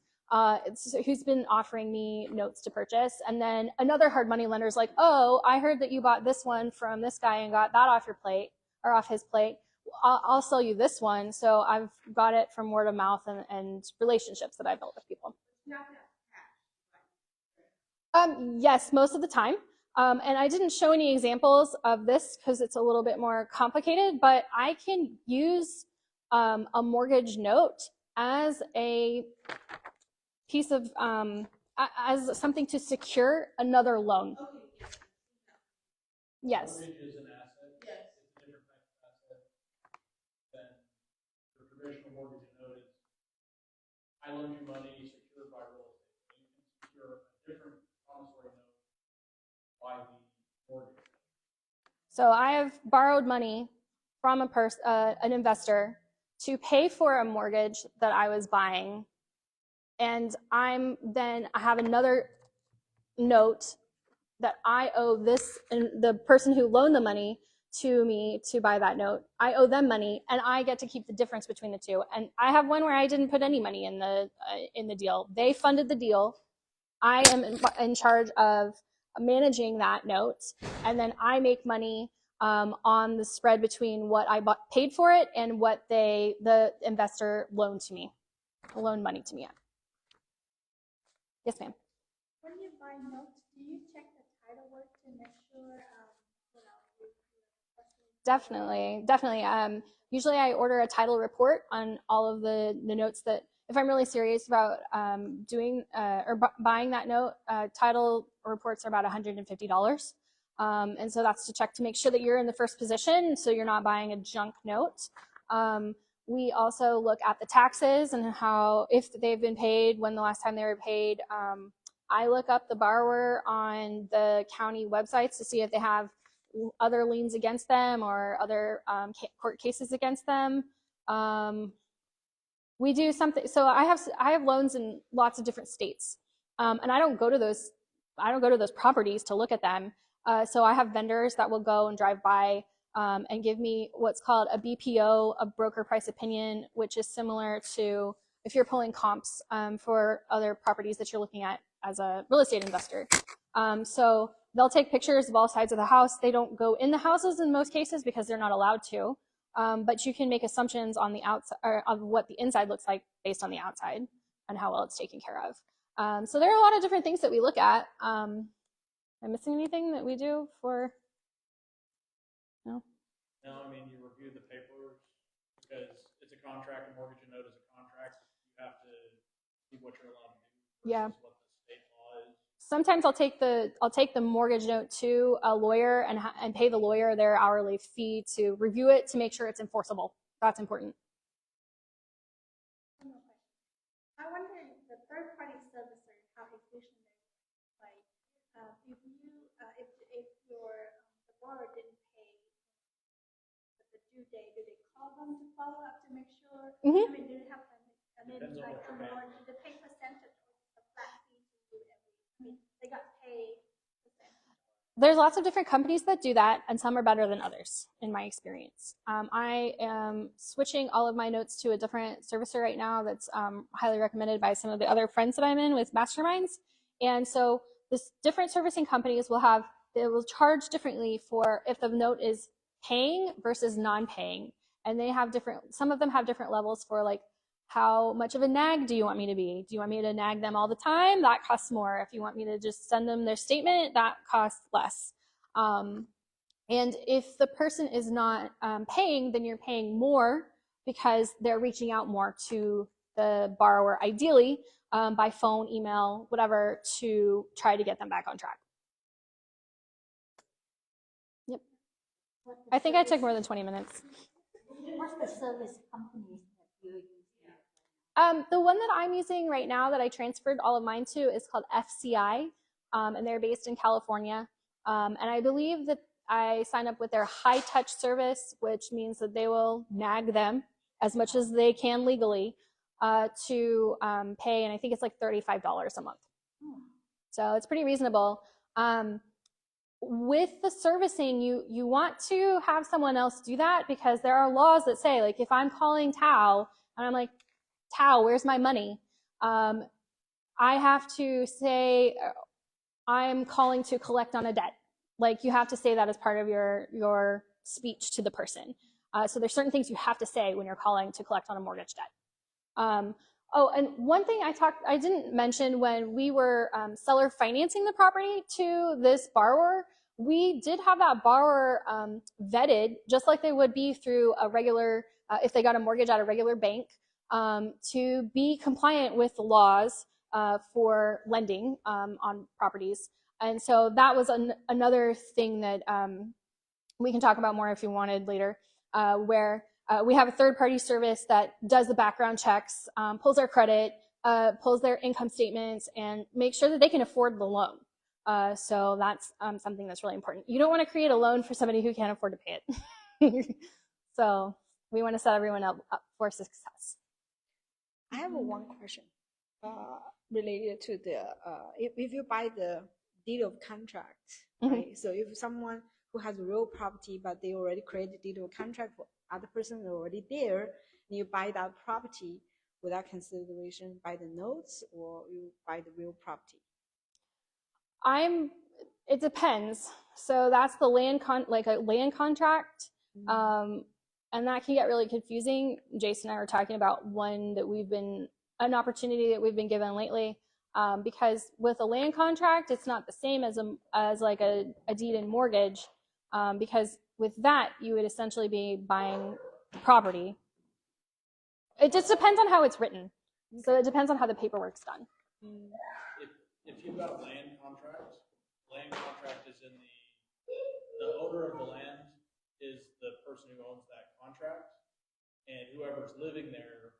[SPEAKER 3] Who's been offering me notes to purchase. And then another hard money lender is like, oh, I heard that you bought this one from this guy and got that off your plate or off his plate. I'll sell you this one. So I've got it from word of mouth and relationships that I built with people. Yes, most of the time. And I didn't show any examples of this because it's a little bit more complicated, but I can use a mortgage note as a piece of, as something to secure another loan. Yes.
[SPEAKER 4] Mortgage is an asset.
[SPEAKER 5] Yes.
[SPEAKER 4] It's a different type of asset than the traditional mortgage note is. I loan you money secured by real estate. You can secure a different promissory note by the mortgage.
[SPEAKER 3] So I have borrowed money from an investor to pay for a mortgage that I was buying. And I have another note that I owe this, and the person who loaned the money to me to buy that note, I owe them money, and I get to keep the difference between the two. And I have one where I didn't put any money in the deal. They funded the deal. I am in charge of managing that note, and then I make money on the spread between what I paid for it and what the investor loaned money to me at. Yes, ma'am.
[SPEAKER 1] When you buy notes, do you check the title work to make sure,
[SPEAKER 3] Definitely. Usually I order a title report on all of the notes that, if I'm really serious about doing or buying that note, title reports are about $150. And so that's to check to make sure that you're in the first position, so you're not buying a junk note. We also look at the taxes and if they've been paid, when the last time they were paid. I look up the borrower on the county websites to see if they have other liens against them or other court cases against them. We do something. So I have loans in lots of different states, and I don't go to those properties to look at them. So I have vendors that will go and drive by and give me what's called a BPO, a broker price opinion, which is similar to if you're pulling comps for other properties that you're looking at as a real estate investor. So they'll take pictures of all sides of the house. They don't go in the houses in most cases because they're not allowed to. But you can make assumptions on the outside of what the inside looks like based on the outside and how well it's taken care of. So there are a lot of different things that we look at. Am I missing anything that we do for? No.
[SPEAKER 4] No, I mean, you review the paperwork because it's a contract. A mortgage note is a contract. You have to see what you're allowed to do.
[SPEAKER 3] Yeah.
[SPEAKER 4] What the state law is.
[SPEAKER 3] Sometimes I'll take the mortgage note to a lawyer and pay the lawyer their hourly fee to review it to make sure it's enforceable. That's important.
[SPEAKER 1] I wonder if the third-party servicer, how efficient they are. Like, if the borrower didn't pay the due date, do they call them to follow up to make sure?
[SPEAKER 3] Mm-hmm.
[SPEAKER 1] I mean, do they have like do they pay percentage or a flat fee to do every? They got paid percentage.
[SPEAKER 3] There's lots of different companies that do that, and some are better than others, in my experience. I am switching all of my notes to a different servicer right now that's highly recommended by some of the other friends that I'm in with masterminds. And so this different servicing companies they will charge differently for if the note is paying versus non-paying. And they have some of them have different levels for like, how much of a nag do you want me to be? Do you want me to nag them all the time? That costs more. If you want me to just send them their statement, that costs less. And if the person is not paying, then you're paying more because they're reaching out more to the borrower, ideally by phone, email, whatever, to try to get them back on track. Yep. I think I took more than 20 minutes.
[SPEAKER 2] What's the service companies that you're using?
[SPEAKER 3] The one that I'm using right now that I transferred all of mine to is called FCI, and they're based in California. And I believe that I signed up with their high touch service, which means that they will nag them as much as they can legally to pay, and I think it's like $35 a month. So it's pretty reasonable. With the servicing, you want to have someone else do that because there are laws that say, like, if I'm calling Tao and I'm like, Tao, where's my money? I have to say, I'm calling to collect on a debt. Like, you have to say that as part of your speech to the person. So there's certain things you have to say when you're calling to collect on a mortgage debt. Oh, and one thing I didn't mention when we were seller financing the property to this borrower, we did have that borrower vetted just like they would be through a regular, if they got a mortgage at a regular bank, to be compliant with the laws for lending on properties. And so that was another thing that we can talk about more if you wanted later, where we have a third-party service that does the background checks, pulls their credit, pulls their income statements, and makes sure that they can afford the loan. So that's something that's really important. You don't want to create a loan for somebody who can't afford to pay it. So we want to set everyone up for success.
[SPEAKER 8] I have one question related to the if you buy the deed of contract, right? So if someone who has real property but they already created deed of contract for other person already there, and you buy that property, without consideration buy the notes or you buy the real property?
[SPEAKER 3] It depends. So that's the like a land contract. And that can get really confusing. Jason and I were talking about an opportunity that we've been given lately, because with a land contract, it's not the same as like a deed and mortgage, because with that, you would essentially be buying property. It just depends on how it's written. So it depends on how the paperwork's done.
[SPEAKER 4] If you've got a land contract is in the owner of the land is the person who owns that contract, and whoever's living there,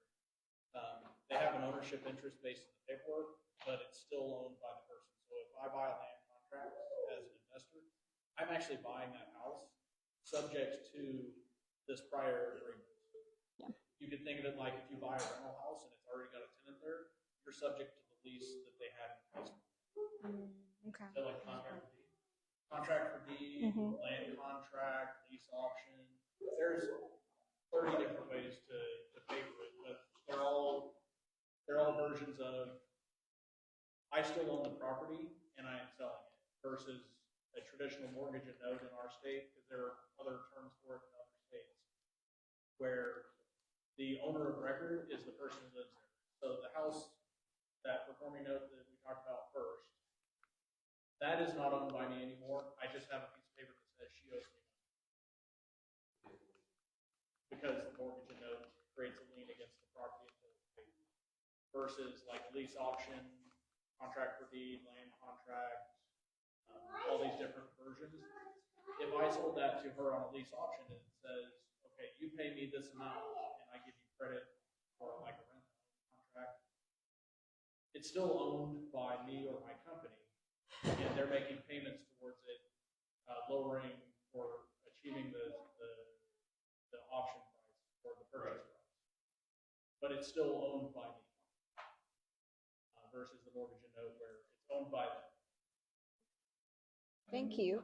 [SPEAKER 4] they have an ownership interest based on the paperwork, but it's still owned by the person. So if I buy a land contract as an investor, I'm actually buying that house subject to this prior agreement. Yeah. You could think of it like if you buy a rental house and it's already got a tenant there, you're subject to the lease that they had in place.
[SPEAKER 8] Okay.
[SPEAKER 4] So like contract for deed, land contract, lease option. There's 30 different ways to pay for it, but they're all versions of I still own the property and I am selling it versus a traditional mortgage and note in our state, because there are other terms for it in other states, where the owner of record is the person who lives there. So the house, that performing note that we talked about first, that is not owned by me anymore. I just have a piece of paper that says she owes me money. Because the mortgage and note creates a lien against the property until it's paid. Versus like lease option, contract for deed, land contract, all these different versions. If I sold that to her on a lease option and it says, okay, you pay me this amount and I give you credit for like a rent contract, it's still owned by me or my company, and they're making payments towards it, lowering or achieving the option price or the purchase price. But it's still owned by me, versus the mortgage and note where it's owned by them.
[SPEAKER 8] Thank you.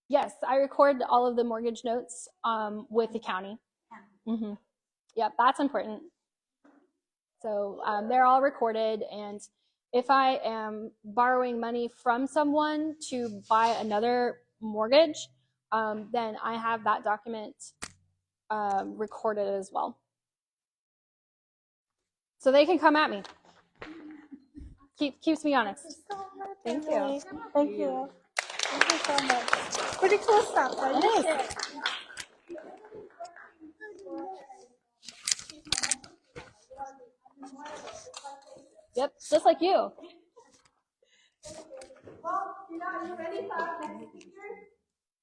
[SPEAKER 3] Yes, I record all of the mortgage notes with the county. Yep, that's important. So they're all recorded, and if I am borrowing money from someone to buy another mortgage, then I have that document recorded as well. So they can come at me. Keeps me honest.
[SPEAKER 1] Thank you. Thank you. Thank you so much. Pretty cool stuff, right?
[SPEAKER 3] It is. Yep, just like you.
[SPEAKER 1] Well, are you ready for our next speaker?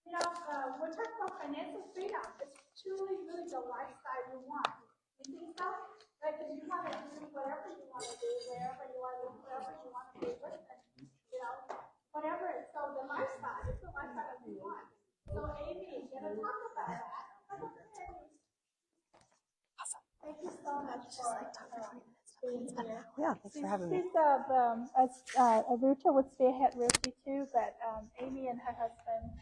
[SPEAKER 1] We're talking about financial freedom. It's truly, really the lifestyle you want. You think so? Right? Because you want to do whatever you want to do, wherever you want to do, whatever you want to do with it. Whatever. So the lifestyle is the lifestyle that you want. So Amy, you're going to talk about that.
[SPEAKER 3] Awesome.
[SPEAKER 1] Thank you so much for being here.
[SPEAKER 2] Yeah, thanks for having me.
[SPEAKER 1] She's a realtor with Spearhead Realty too, but Amy and her husband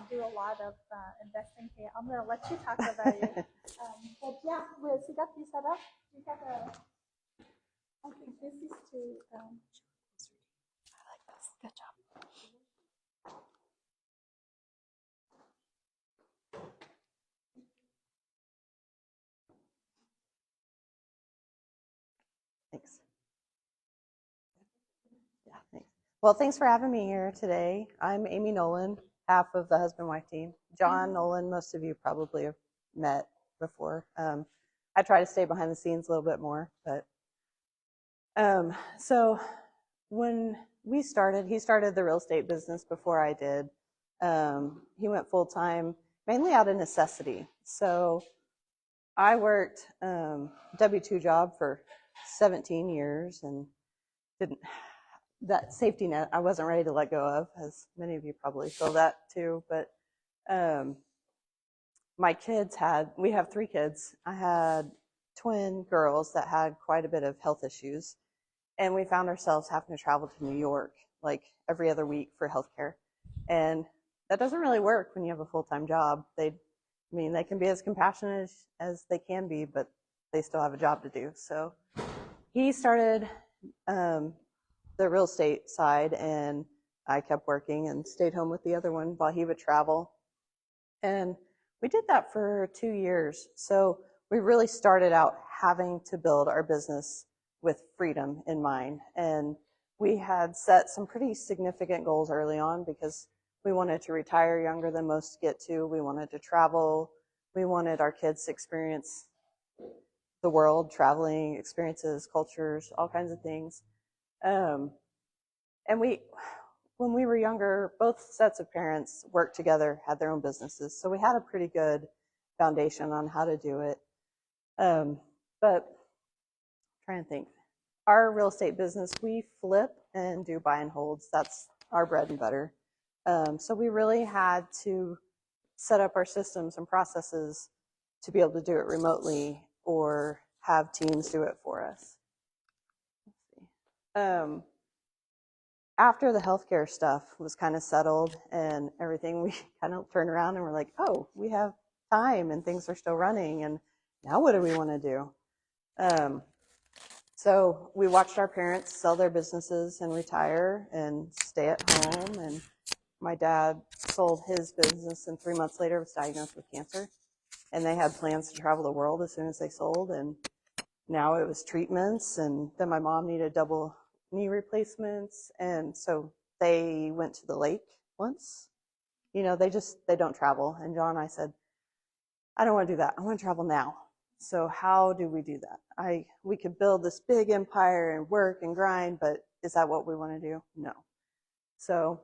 [SPEAKER 1] do a lot of investing here. I'm going to let you talk about it. But yeah, she got you set up. You got I think this is to.
[SPEAKER 3] I like this. Good job.
[SPEAKER 9] Thanks. Yeah, thanks. Well, thanks for having me here today. I'm Amy Nolan, half of the husband-wife team. John Nolan, most of you probably have met before. I try to stay behind the scenes a little bit more, but so when we started, he started the real estate business before I did. He went full-time, mainly out of necessity. So I worked W-2 job for 17 years and that safety net I wasn't ready to let go of, as many of you probably feel that too. But my kids we have 3 kids. I had twin girls that had quite a bit of health issues, and we found ourselves having to travel to New York like every other week for healthcare. And that doesn't really work when you have a full-time job. They can be as compassionate as they can be, but they still have a job to do. So he started the real estate side, and I kept working and stayed home with the other one while he would travel. And we did that for 2 years. So we really started out having to build our business with freedom in mind. And we had set some pretty significant goals early on because we wanted to retire younger than most get to. We wanted to travel. We wanted our kids to experience the world, traveling, experiences, cultures, all kinds of things. And when we were younger, both sets of parents worked together, had their own businesses. So we had a pretty good foundation on how to do it. But trying to think, our real estate business, we flip and do buy and holds. That's our bread and butter. So we really had to set up our systems and processes to be able to do it remotely or have teams do it for us. After the healthcare stuff was kind of settled and everything, we kind of turned around and we're like, oh, we have time and things are still running. And now what do we want to do? So we watched our parents sell their businesses and retire and stay at home. And my dad sold his business and 3 months later was diagnosed with cancer. And they had plans to travel the world as soon as they sold. And now it was treatments. And then my mom needed double knee replacements. And so they went to the lake once. They don't travel. And John and I said, I don't want to do that. I want to travel now. So how do we do that? We could build this big empire and work and grind, but is that what we want to do? No. So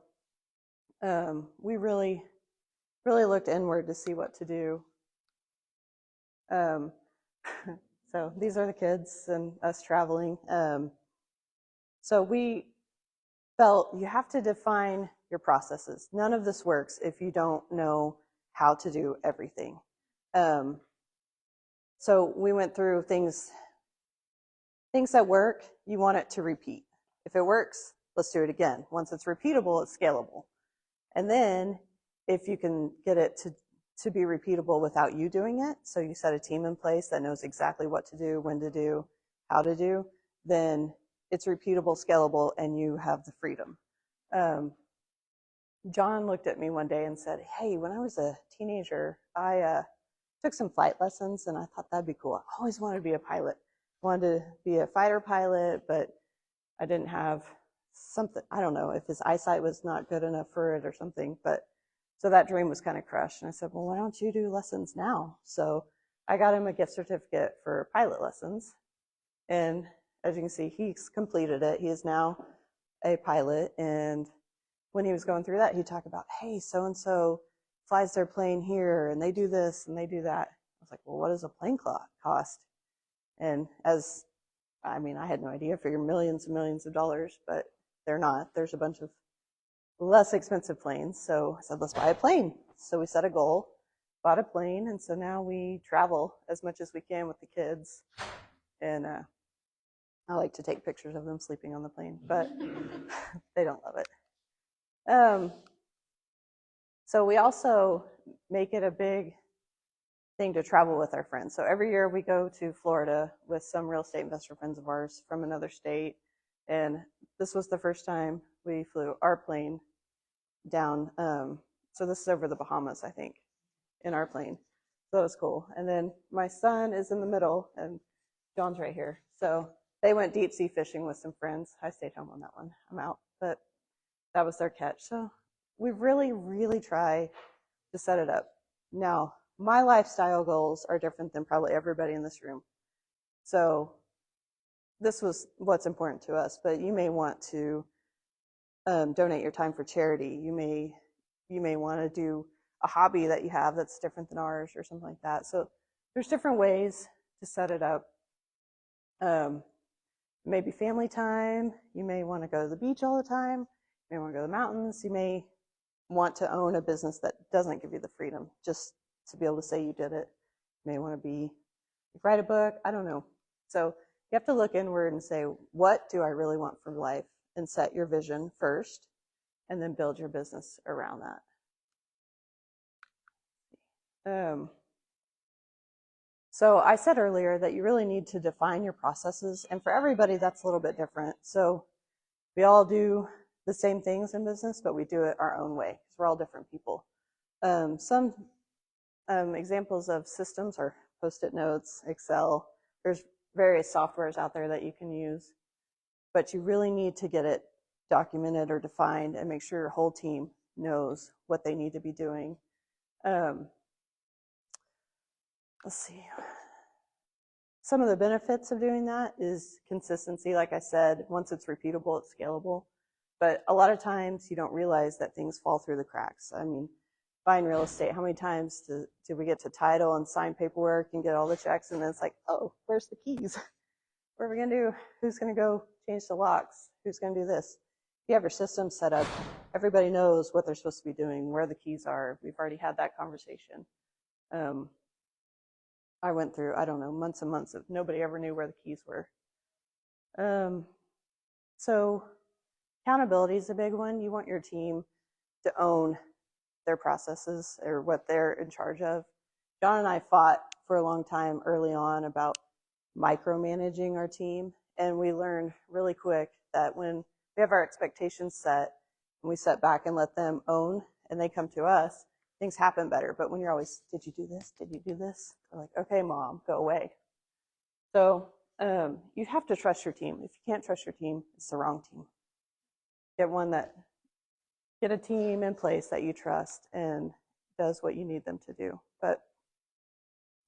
[SPEAKER 9] we really looked inward to see what to do. So these are the kids and us traveling. So we felt you have to define your processes. None of this works if you don't know how to do everything. So we went through things that work, you want it to repeat. If it works, let's do it again. Once it's repeatable, it's scalable. And then if you can get it to be repeatable without you doing it, so you set a team in place that knows exactly what to do, when to do, how to do, then it's repeatable, scalable, and you have the freedom. John looked at me one day and said, hey, when I was a teenager, I took some flight lessons and I thought that'd be cool. I always wanted to be a pilot. Wanted to be a fighter pilot, but I didn't have something, I don't know if his eyesight was not good enough for it or something, but so that dream was kind of crushed. And I said, well, why don't you do lessons now? So I got him a gift certificate for pilot lessons. And as you can see, he's completed it. He is now a pilot. And when he was going through that, he'd talk about, hey, so-and-so flies their plane here and they do this and they do that. I was like, well, what does a plane cost? And I had no idea, figure millions and millions of dollars, but they're not. There's a bunch of less expensive planes. So I said, let's buy a plane. So we set a goal, bought a plane, and so now we travel as much as we can with the kids. And I like to take pictures of them sleeping on the plane, but they don't love it. So we also make it a big thing to travel with our friends. So every year we go to Florida with some real estate investor friends of ours from another state. And this was the first time we flew our plane down. So this is over the Bahamas, I think, in our plane. So that was cool. And then my son is in the middle and John's right here. So they went deep sea fishing with some friends. I stayed home on that one. I'm out, but that was their catch. So we really, really try to set it up. Now, my lifestyle goals are different than probably everybody in this room. So this was what's important to us, but you may want to donate your time for charity. You may want to do a hobby that you have that's different than ours or something like that. So there's different ways to set it up. Maybe family time. You may want to go to the beach all the time. You may want to go to the mountains. You may want to own a business that doesn't give you the freedom just to be able to say you did it. You may want to write a book. I don't know. So you have to look inward and say, what do I really want from life? And set your vision first, and then build your business around that. So I said earlier that you really need to define your processes, and for everybody that's a little bit different. So we all do the same things in business, but we do it our own way because we're all different people. Some examples of systems are Post-it notes, Excel. There's various softwares out there that you can use, but you really need to get it documented or defined and make sure your whole team knows what they need to be doing. Let's see. Some of the benefits of doing that is consistency. Like I said, once it's repeatable, it's scalable. But a lot of times you don't realize that things fall through the cracks. I mean, buying real estate, how many times do we get to title and sign paperwork and get all the checks, and then it's like, oh, where's the keys? What are we going to do? Who's going to go change the locks? Who's going to do this? If you have your system set up, everybody knows what they're supposed to be doing, where the keys are. We've already had that conversation. I went through, I don't know, months and months of nobody ever knew where the keys were. So accountability is a big one. You want your team to own their processes or what they're in charge of. John and I fought for a long time early on about micromanaging our team, and we learned really quick that when we have our expectations set and we set back and let them own and they come to us, things happen better. But when you're always, did you do this? Did you do this? They're like, okay, mom, go away. So you have to trust your team. If you can't trust your team, it's the wrong team. Get a team in place that you trust and does what you need them to do. But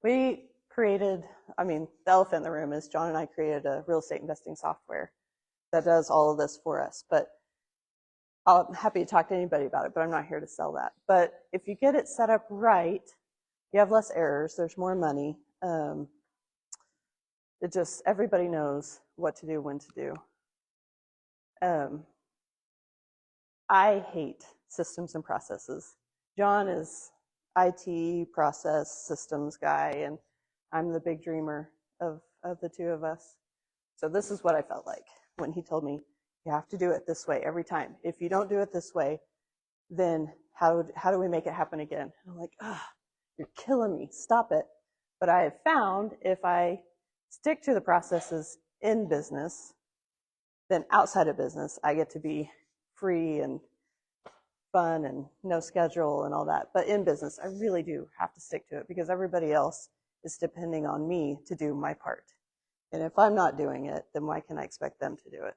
[SPEAKER 9] we created, the elephant in the room is John and I created a real estate investing software that does all of this for us. But I'm happy to talk to anybody about it, but I'm not here to sell that. But if you get it set up right, you have less errors, there's more money. Everybody knows what to do, when to do. I hate systems and processes. John is IT process systems guy, and I'm the big dreamer of the two of us. So this is what I felt like when he told me, you have to do it this way every time. If you don't do it this way, then how do we make it happen again? And I'm like, you're killing me, stop it. But I have found if I stick to the processes in business, then outside of business, I get to be free and fun and no schedule and all that. But in business, I really do have to stick to it because everybody else is depending on me to do my part. And if I'm not doing it, then why can I expect them to do it?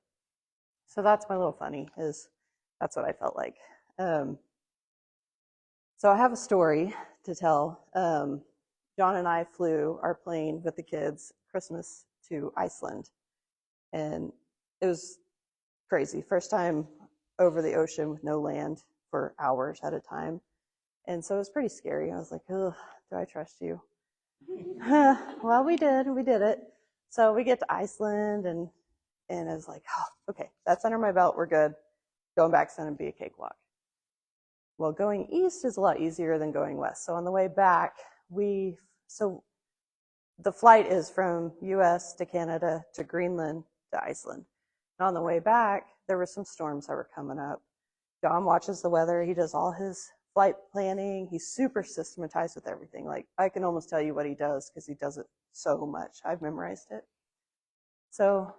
[SPEAKER 9] So that's my little funny, is that's what I felt like. So I have a story to tell. John and I flew our plane with the kids Christmas to Iceland. And it was crazy. First time over the ocean with no land for hours at a time. And so it was pretty scary. I was like, oh, do I trust you? Well, we did it. So we get to Iceland and I was like, oh, okay, that's under my belt. We're good. Going back's going to be a cakewalk. Well, going east is a lot easier than going west. So on the way back, so the flight is from US to Canada to Greenland to Iceland. And on the way back, there were some storms that were coming up. John watches the weather. He does all his flight planning. He's super systematized with everything. Like, I can almost tell you what he does because he does it so much. I've memorized it. So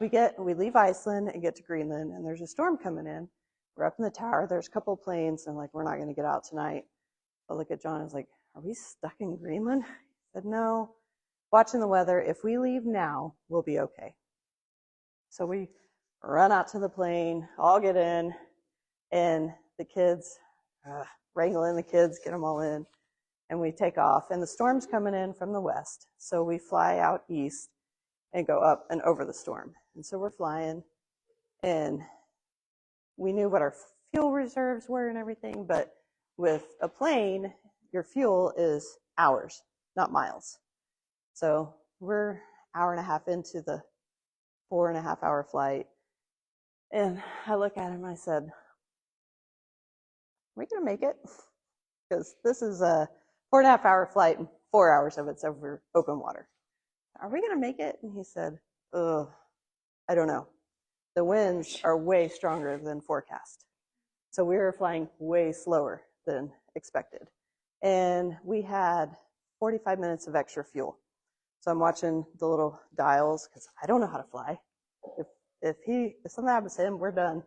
[SPEAKER 9] we leave Iceland and get to Greenland, and there's a storm coming in. We're up in the tower. There's a couple of planes, and like, we're not going to get out tonight. I look at John and I was like, are we stuck in Greenland? He said, no. Watching the weather. If we leave now, we'll be okay. So we run out to the plane, all get in, and the kids, wrangling the kids, get them all in, and we take off. And the storm's coming in from the west, so we fly out east and go up and over the storm. And so we're flying, and we knew what our fuel reserves were and everything, but with a plane, your fuel is hours, not miles. So we're an hour and a half into the 4.5-hour flight. And I look at him and I said, are we going to make it? Because this is a 4.5-hour flight and 4 hours of it's over open water. Are we going to make it? And he said, I don't know. The winds are way stronger than forecast. So we were flying way slower than expected. And we had 45 minutes of extra fuel. So I'm watching the little dials because I don't know how to fly. If something happens to him, we're done.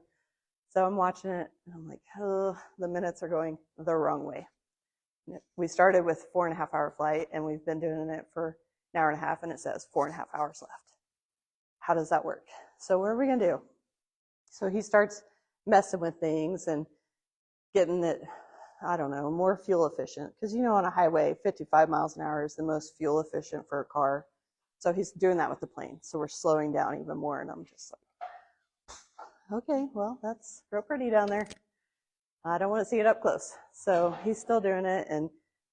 [SPEAKER 9] So I'm watching it and I'm like, oh, the minutes are going the wrong way. We started with 4.5-hour flight and we've been doing it for an hour and a half and it says 4.5 hours left. How does that work? So what are we gonna do? So he starts messing with things and getting it, I don't know, more fuel efficient. Because on a highway, 55 miles an hour is the most fuel efficient for a car. So he's doing that with the plane. So we're slowing down even more. And I'm just like, okay, well, that's real pretty down there. I don't want to see it up close. So he's still doing it. And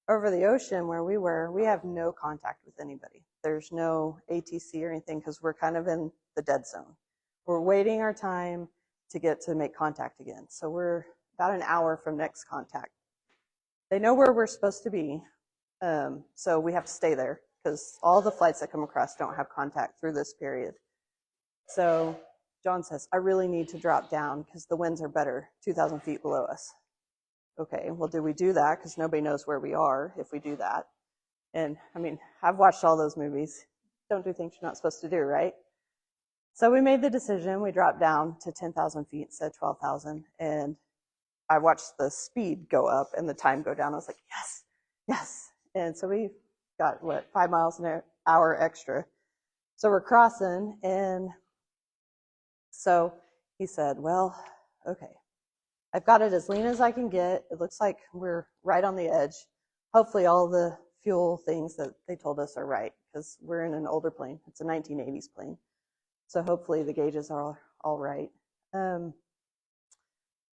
[SPEAKER 9] over the ocean where we were, we have no contact with anybody. There's no ATC or anything because we're kind of in the dead zone. We're waiting our time to get to make contact again. So we're about an hour from next contact. They know where we're supposed to be. So we have to stay there because all the flights that come across don't have contact through this period. So John says, I really need to drop down because the winds are better 2,000 feet below us. Okay, well, do we do that? Because nobody knows where we are if we do that. And I mean, I've watched all those movies. Don't do things you're not supposed to do, right? So we made the decision. We dropped down to 10,000 feet instead of 12,000. And I watched the speed go up and the time go down. I was like, yes, yes. And so we got, 5 miles an hour extra. So we're crossing. And so he said, well, okay, I've got it as lean as I can get. It looks like we're right on the edge. Hopefully all the fuel things that they told us are right because we're in an older plane. It's a 1980s plane. So hopefully the gauges are all right.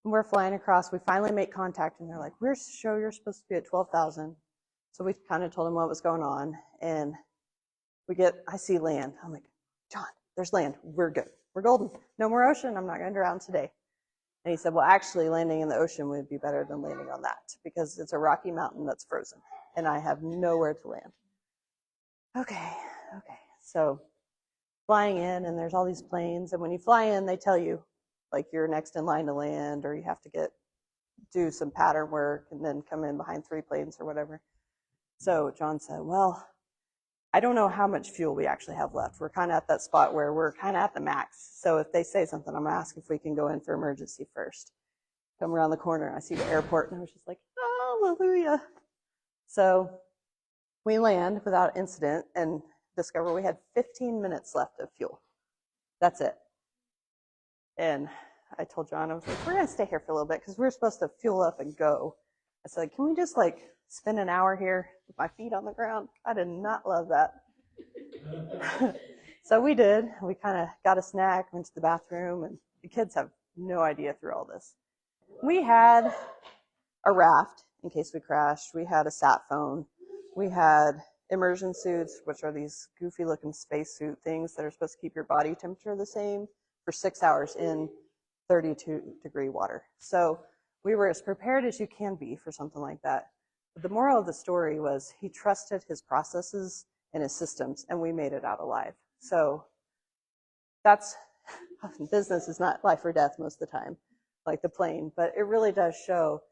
[SPEAKER 9] We're flying across. We finally make contact and they're like, we're sure you're supposed to be at 12,000. So we kind of told them what was going on. And I see land. I'm like, John, there's land. We're good. We're golden. No more ocean. I'm not going to drown today. And he said, well, actually landing in the ocean would be better than landing on that because it's a rocky mountain that's frozen and I have nowhere to land. Okay. So flying in and there's all these planes. And when you fly in, they tell you like you're next in line to land or you have to do some pattern work and then come in behind 3 planes or whatever. So John said, well, I don't know how much fuel we actually have left. We're kind of at that spot where we're kind of at the max. So if they say something, I'm going to ask if we can go in for emergency first. come around the corner, and I see the airport, and I was just like, hallelujah. So we land without incident and discover we had 15 minutes left of fuel. That's it. And I told John, I was like, we're going to stay here for a little bit because we were supposed to fuel up and go. I said, can we just like spend an hour here with my feet on the ground? I did not love that. So we did. We kind of got a snack, went to the bathroom, and the kids have no idea through all this. We had a raft in case we crashed. We had a sat phone. We had immersion suits, which are these goofy looking spacesuit things that are supposed to keep your body temperature the same for 6 hours in 32-degree water. So we were as prepared as you can be for something like that. But the moral of the story was he trusted his processes and his systems, and we made it out alive. So that's, business is not life or death most of the time, like the plane, but it really does show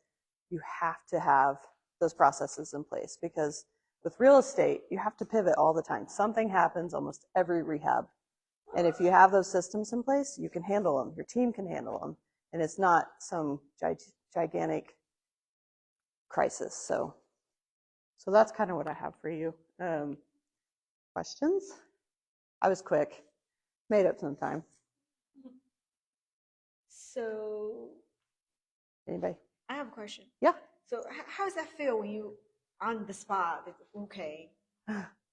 [SPEAKER 9] you have to have those processes in place, because with real estate, you have to pivot all the time. Something happens almost every rehab. And if you have those systems in place, you can handle them. Your team can handle them. And it's not some gigantic crisis. So that's kind of what I have for you. Questions? I was quick. Made up some time.
[SPEAKER 8] So
[SPEAKER 9] Anybody?
[SPEAKER 8] I have a question.
[SPEAKER 9] Yeah.
[SPEAKER 8] So how does that feel when you on the spot? Like, okay,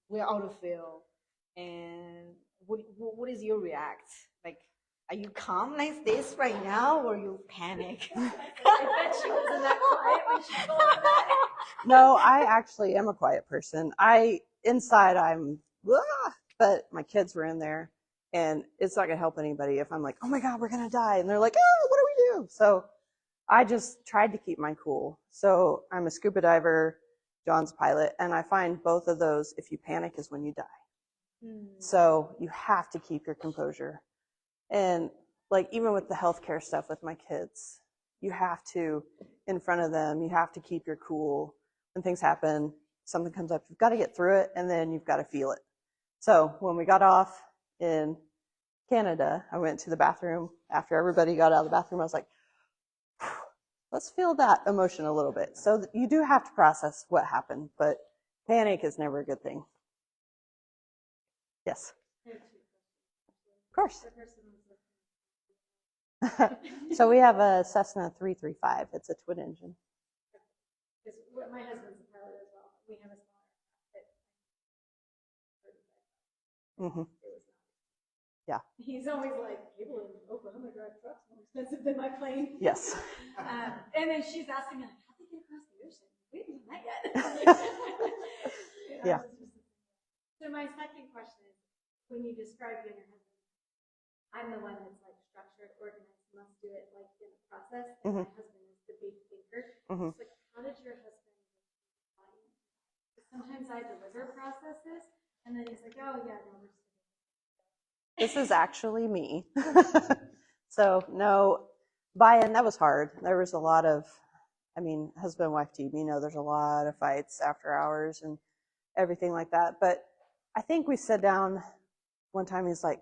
[SPEAKER 8] we're out of fuel, and what is your react? Like, are you calm like this right now, or you panic?
[SPEAKER 1] I bet she wasn't that quiet when she told me that.
[SPEAKER 9] No, I actually am a quiet person. Inside I'm, but my kids were in there, and it's not gonna help anybody if I'm like, oh my God, we're gonna die. And they're like, oh, what do we do? So I just tried to keep my cool. So I'm a scuba diver, John's pilot, and I find both of those, if you panic, is when you die. So you have to keep your composure. And like even with the healthcare stuff with my kids, you have to, in front of them, you have to keep your cool. When things happen, something comes up, you've got to get through it, and then you've got to feel it. So when we got off in Canada, I went to the bathroom. After everybody got out of the bathroom, I was like, let's feel that emotion a little bit. So you do have to process what happened, but panic is never a good thing. Yes. Of course. So we have a Cessna 335. It's a twin engine.
[SPEAKER 1] Because my husband's a pilot as well. We have a smaller
[SPEAKER 9] Mm-hmm. Yeah.
[SPEAKER 1] He's always like, people in Oklahoma drive trucks more expensive than my plane.
[SPEAKER 9] Yes.
[SPEAKER 1] And then she's asking me, like, how did they get across the ocean? We haven't done that yet.
[SPEAKER 9] Yeah.
[SPEAKER 1] So my second question is, when you describe you and your husband, I'm the one that's like structured, organized, must do it like in a process, and my husband is the big thinker. It's like, how did your husband define? Sometimes I deliver processes, and then he's like, oh yeah, no, we're
[SPEAKER 9] This is actually me. So no, buy-in, that was hard. There was a lot of, husband and wife team, there's a lot of fights after hours and everything like that. But I think we sat down one time, he's like,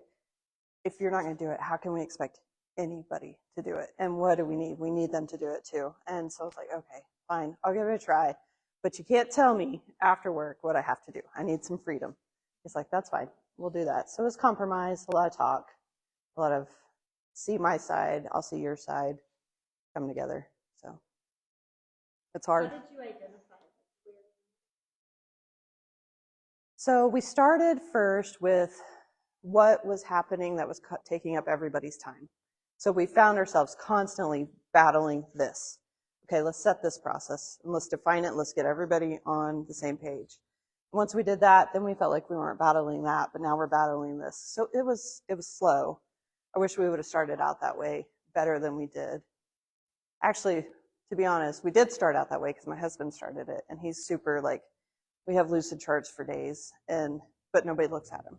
[SPEAKER 9] if you're not going to do it, how can we expect anybody to do it? And what do we need? We need them to do it too. And so I was like, okay, fine, I'll give it a try. But you can't tell me after work what I have to do. I need some freedom. He's like, that's fine. We'll do that. So it was compromise, a lot of talk, a lot of see my side, I'll see your side, come together. So it's hard.
[SPEAKER 1] How did you identify?
[SPEAKER 9] So we started first with what was happening that was taking up everybody's time. So we found ourselves constantly battling this. Okay, let's set this process and let's define it. Let's get everybody on the same page. Once we did that, then we felt like we weren't battling that, but now we're battling this. So it was slow. I wish we would have started out that way better than we did. Actually, to be honest, we did start out that way because my husband started it, and he's super like, we have lucid charts for days, but nobody looks at them.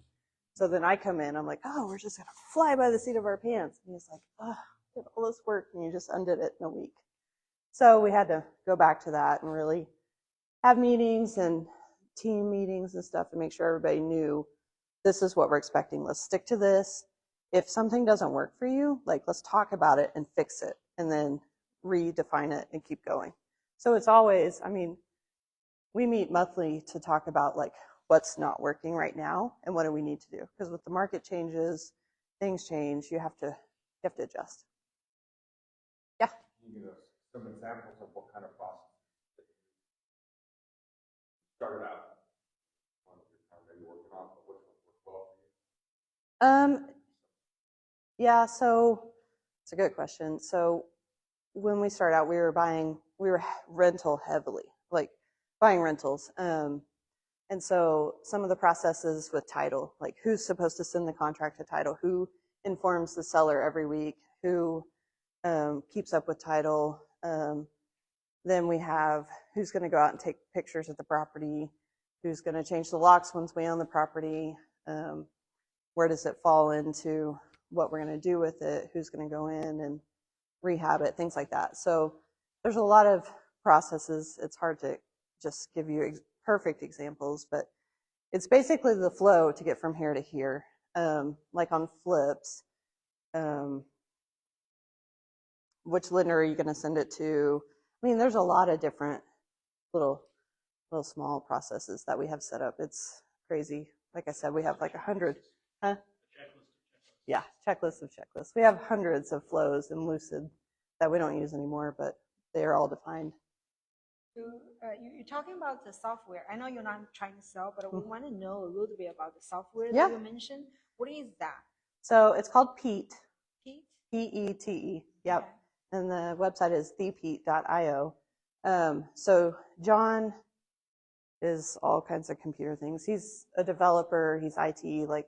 [SPEAKER 9] So then I come in, I'm like, oh, we're just gonna fly by the seat of our pants. And he's like, oh, did all this work, and you just undid it in a week. So we had to go back to that and really have meetings and team meetings and stuff to make sure everybody knew this is what we're expecting. Let's stick to this. If something doesn't work for you, like let's talk about it and fix it. And then redefine it and keep going. So it's always, I mean, we meet monthly to talk about like what's not working right now and what do we need to do. Because with the market changes, things change, you have to adjust. Yeah.
[SPEAKER 7] Can you give us some examples of what kind of process that you started out on your time maybe working on, but which ones worked well for you?
[SPEAKER 9] Yeah, so it's a good question. So when we started out, we were rental heavily, like buying rentals. And so some of the processes with title, like who's supposed to send the contract to title, who informs the seller every week, who keeps up with title. Then we have who's going to go out and take pictures of the property, who's going to change the locks once we own the property, where does it fall into what we're going to do with it, who's going to go in and rehab it, things like that. So there's a lot of processes. It's hard to just give you perfect examples, but it's basically the flow to get from here to here. Like on flips, which lender are you going to send it to? I mean, there's a lot of different little small processes that we have set up. It's crazy. Like I said, we have like 100. Huh? Yeah, checklist of checklists. We have hundreds of flows in Lucid that we don't use anymore, but they are all defined.
[SPEAKER 8] So, you're talking about the software. I know you're not trying to sell, but we want to know a little bit about the software that you mentioned. What is that?
[SPEAKER 9] So it's called Pete.
[SPEAKER 8] Pete?
[SPEAKER 9] P-E-T-E. Yep.
[SPEAKER 8] Okay.
[SPEAKER 9] And the website is thepete.io. So John is all kinds of computer things. He's a developer. He's IT. Like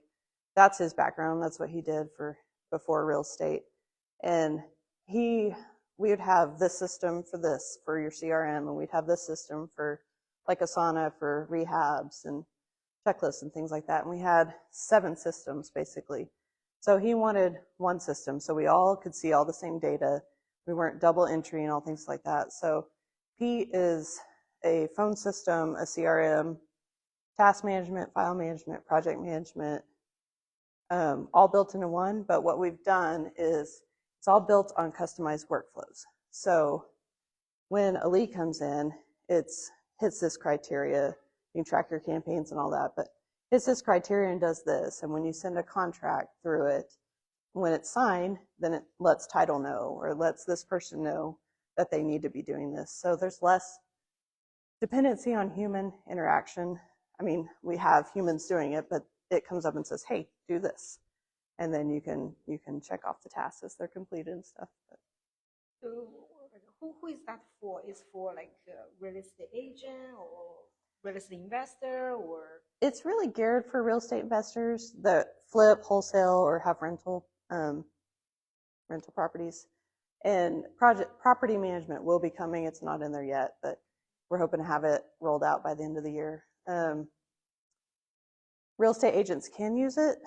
[SPEAKER 9] that's his background. That's what he did before real estate. And we would have this system for your CRM, and we'd have this system for like Asana for rehabs and checklists and things like that. And we had 7 systems basically. So he wanted one system so we all could see all the same data. We weren't double entry and all things like that. So Pete is a phone system, a CRM, task management, file management, project management, all built into one. But what we've done is it's all built on customized workflows. So when a lead comes in, it hits this criteria. You can track your campaigns and all that, but hits this criteria and does this. And when you send a contract through it, when it's signed, then it lets title know or lets this person know that they need to be doing this. So there's less dependency on human interaction. I mean, we have humans doing it, but it comes up and says, hey, do this. And then you can check off the tasks as they're completed and stuff.
[SPEAKER 8] So who is that for? Is for like a real estate agent or real estate investor, or?
[SPEAKER 9] It's really geared for real estate investors that flip, wholesale, or have rental properties. And property management will be coming. It's not in there yet, but we're hoping to have it rolled out by the end of the year. Real estate agents can use it,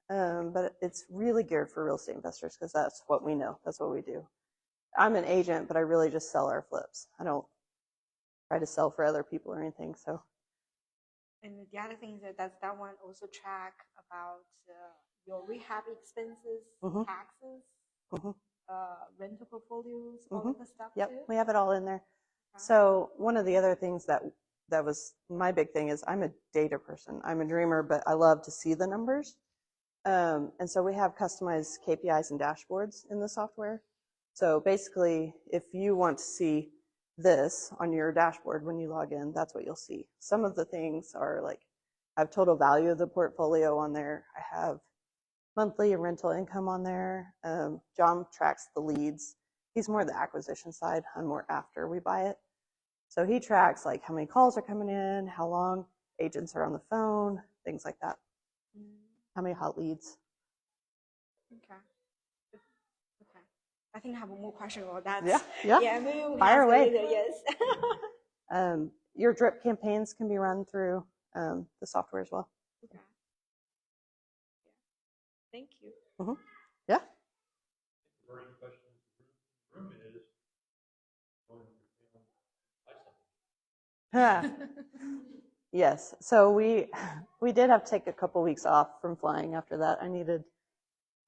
[SPEAKER 9] but it's really geared for real estate investors because that's what we know. That's what we do. I'm an agent, but I really just sell our flips. I don't try to sell for other people or anything. So.
[SPEAKER 8] And the other thing is that that one also track about your rehab expenses, taxes, rental portfolios, all of the stuff
[SPEAKER 9] Yep,
[SPEAKER 8] too?
[SPEAKER 9] we have it all in there. So one of the other things that was my big thing is I'm a data person. I'm a dreamer, but I love to see the numbers. And so we have customized KPIs and dashboards in the software. So basically, if you want to see this on your dashboard when you log in, that's what you'll see. Some of the things are like, I have total value of the portfolio on there. I have monthly and rental income on there. John tracks the leads. He's more the acquisition side. I'm more after we buy it. So he tracks like how many calls are coming in, how long agents are on the phone, things like that. How many hot leads.
[SPEAKER 8] Okay. Okay. I think I have one more question about that.
[SPEAKER 9] Yeah.
[SPEAKER 8] Maybe we'll
[SPEAKER 9] Fire away.
[SPEAKER 8] later, yes.
[SPEAKER 9] Your drip campaigns can be run through the software as well.
[SPEAKER 8] Okay. Thank you.
[SPEAKER 9] Yeah.
[SPEAKER 4] The burning question in the room is,
[SPEAKER 9] Yes. So we did have to take a couple weeks off from flying after that.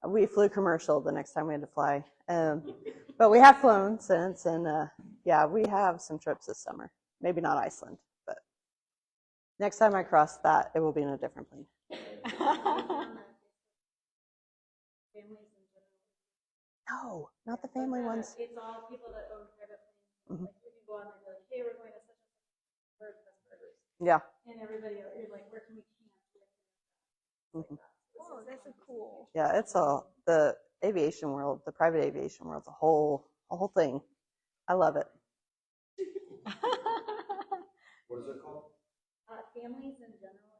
[SPEAKER 9] We flew commercial the next time we had to fly. But we have flown since, and yeah, we have some trips this summer. Maybe not Iceland, but next time I cross that, it will be in a different plane. No, not the family ones.
[SPEAKER 1] It's all people that own private planes.
[SPEAKER 9] Mhm.
[SPEAKER 1] Like you can go on and be like, hey, we're going to such and such bird best burgers.
[SPEAKER 9] Yeah.
[SPEAKER 1] And everybody, you're like, where can we camp?
[SPEAKER 9] Mhm.
[SPEAKER 8] Oh, that's so cool.
[SPEAKER 9] Yeah, it's all the aviation world, the private aviation world's a whole thing. I love it.
[SPEAKER 7] What is it called?
[SPEAKER 1] Families in general,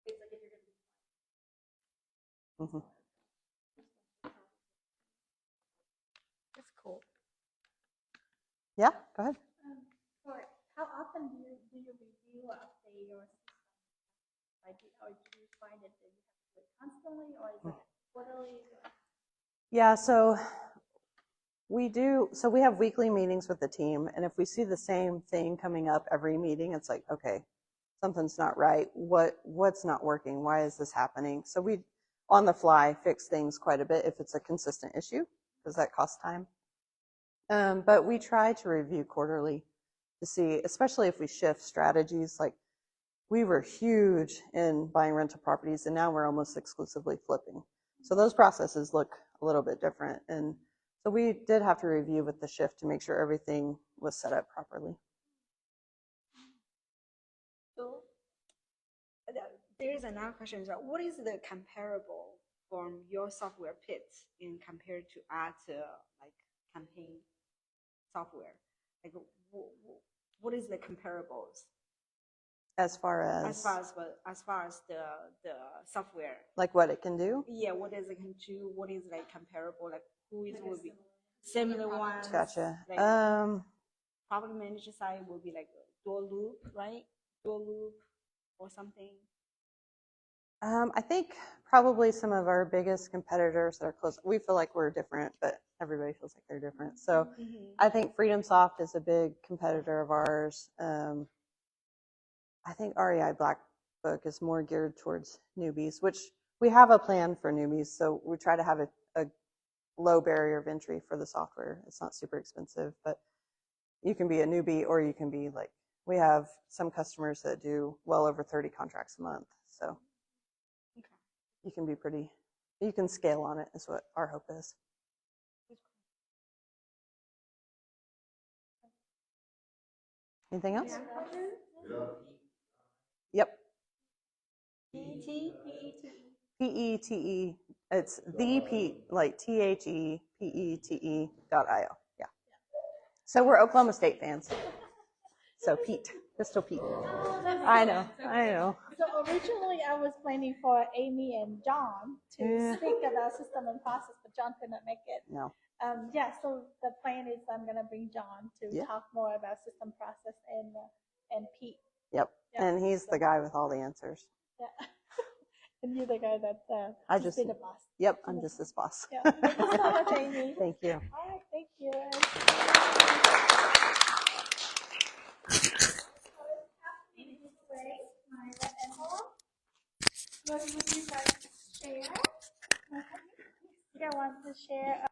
[SPEAKER 1] it's like if you're going to be
[SPEAKER 9] Mhm.
[SPEAKER 8] That's cool.
[SPEAKER 9] Yeah, go ahead.
[SPEAKER 1] Or how often do you review or update your system? Like, or do you find it that you have to do it constantly, or is it quarterly?
[SPEAKER 9] Yeah, so we do. So we have weekly meetings with the team, and if we see the same thing coming up every meeting, it's like, okay, something's not right. What's not working? Why is this happening? So we, on the fly, fix things quite a bit if it's a consistent issue, because that costs time. But we try to review quarterly to see, especially if we shift strategies. Like we were huge in buying rental properties, and now we're almost exclusively flipping. So those processes look a little bit different. And so we did have to review with the shift to make sure everything was set up properly.
[SPEAKER 8] So there is another question. So what is the comparable from your software pits in compared to other like campaign software? Like what is the comparables
[SPEAKER 9] As far
[SPEAKER 8] as far as the software?
[SPEAKER 9] like what it can do?
[SPEAKER 8] Yeah, what does it can do? What is like comparable? Like who is will be similar ones?
[SPEAKER 9] Gotcha.
[SPEAKER 8] Like property manager side will be like dual loop, right? Dual loop or something.
[SPEAKER 9] I think probably some of our biggest competitors that are close, we feel like we're different, but everybody feels like they're different. So I think Freedom Soft is a big competitor of ours. I think REI Black Book is more geared towards newbies, which we have a plan for newbies. So we try to have a low barrier of entry for the software. It's not super expensive, but you can be a newbie or you can be like, we have some customers that do well over 30 contracts a month. So you can be you can scale on it is what our hope is. Anything else?
[SPEAKER 6] Yeah.
[SPEAKER 9] Yep.
[SPEAKER 1] PET?
[SPEAKER 9] PETE. It's the P, like THEPETE.io. Yeah. So we're Oklahoma State fans. So Pete, Pistol Pete. I know.
[SPEAKER 1] So originally I was planning for Amy and John to speak about system and process, but John couldn't make it.
[SPEAKER 9] No.
[SPEAKER 1] Yeah, so the plan is I'm gonna bring John to talk more about system process and Pete.
[SPEAKER 9] Yep. Yeah. And he's the guy with all the answers.
[SPEAKER 1] Yeah. And you're the guy that
[SPEAKER 9] I just
[SPEAKER 1] be the boss.
[SPEAKER 9] Yep, I'm just this boss.
[SPEAKER 1] Yeah. Thank you so much, Amy.
[SPEAKER 9] Thank you.
[SPEAKER 1] All right, thank you. My red envelope. What would you guys share? You want to share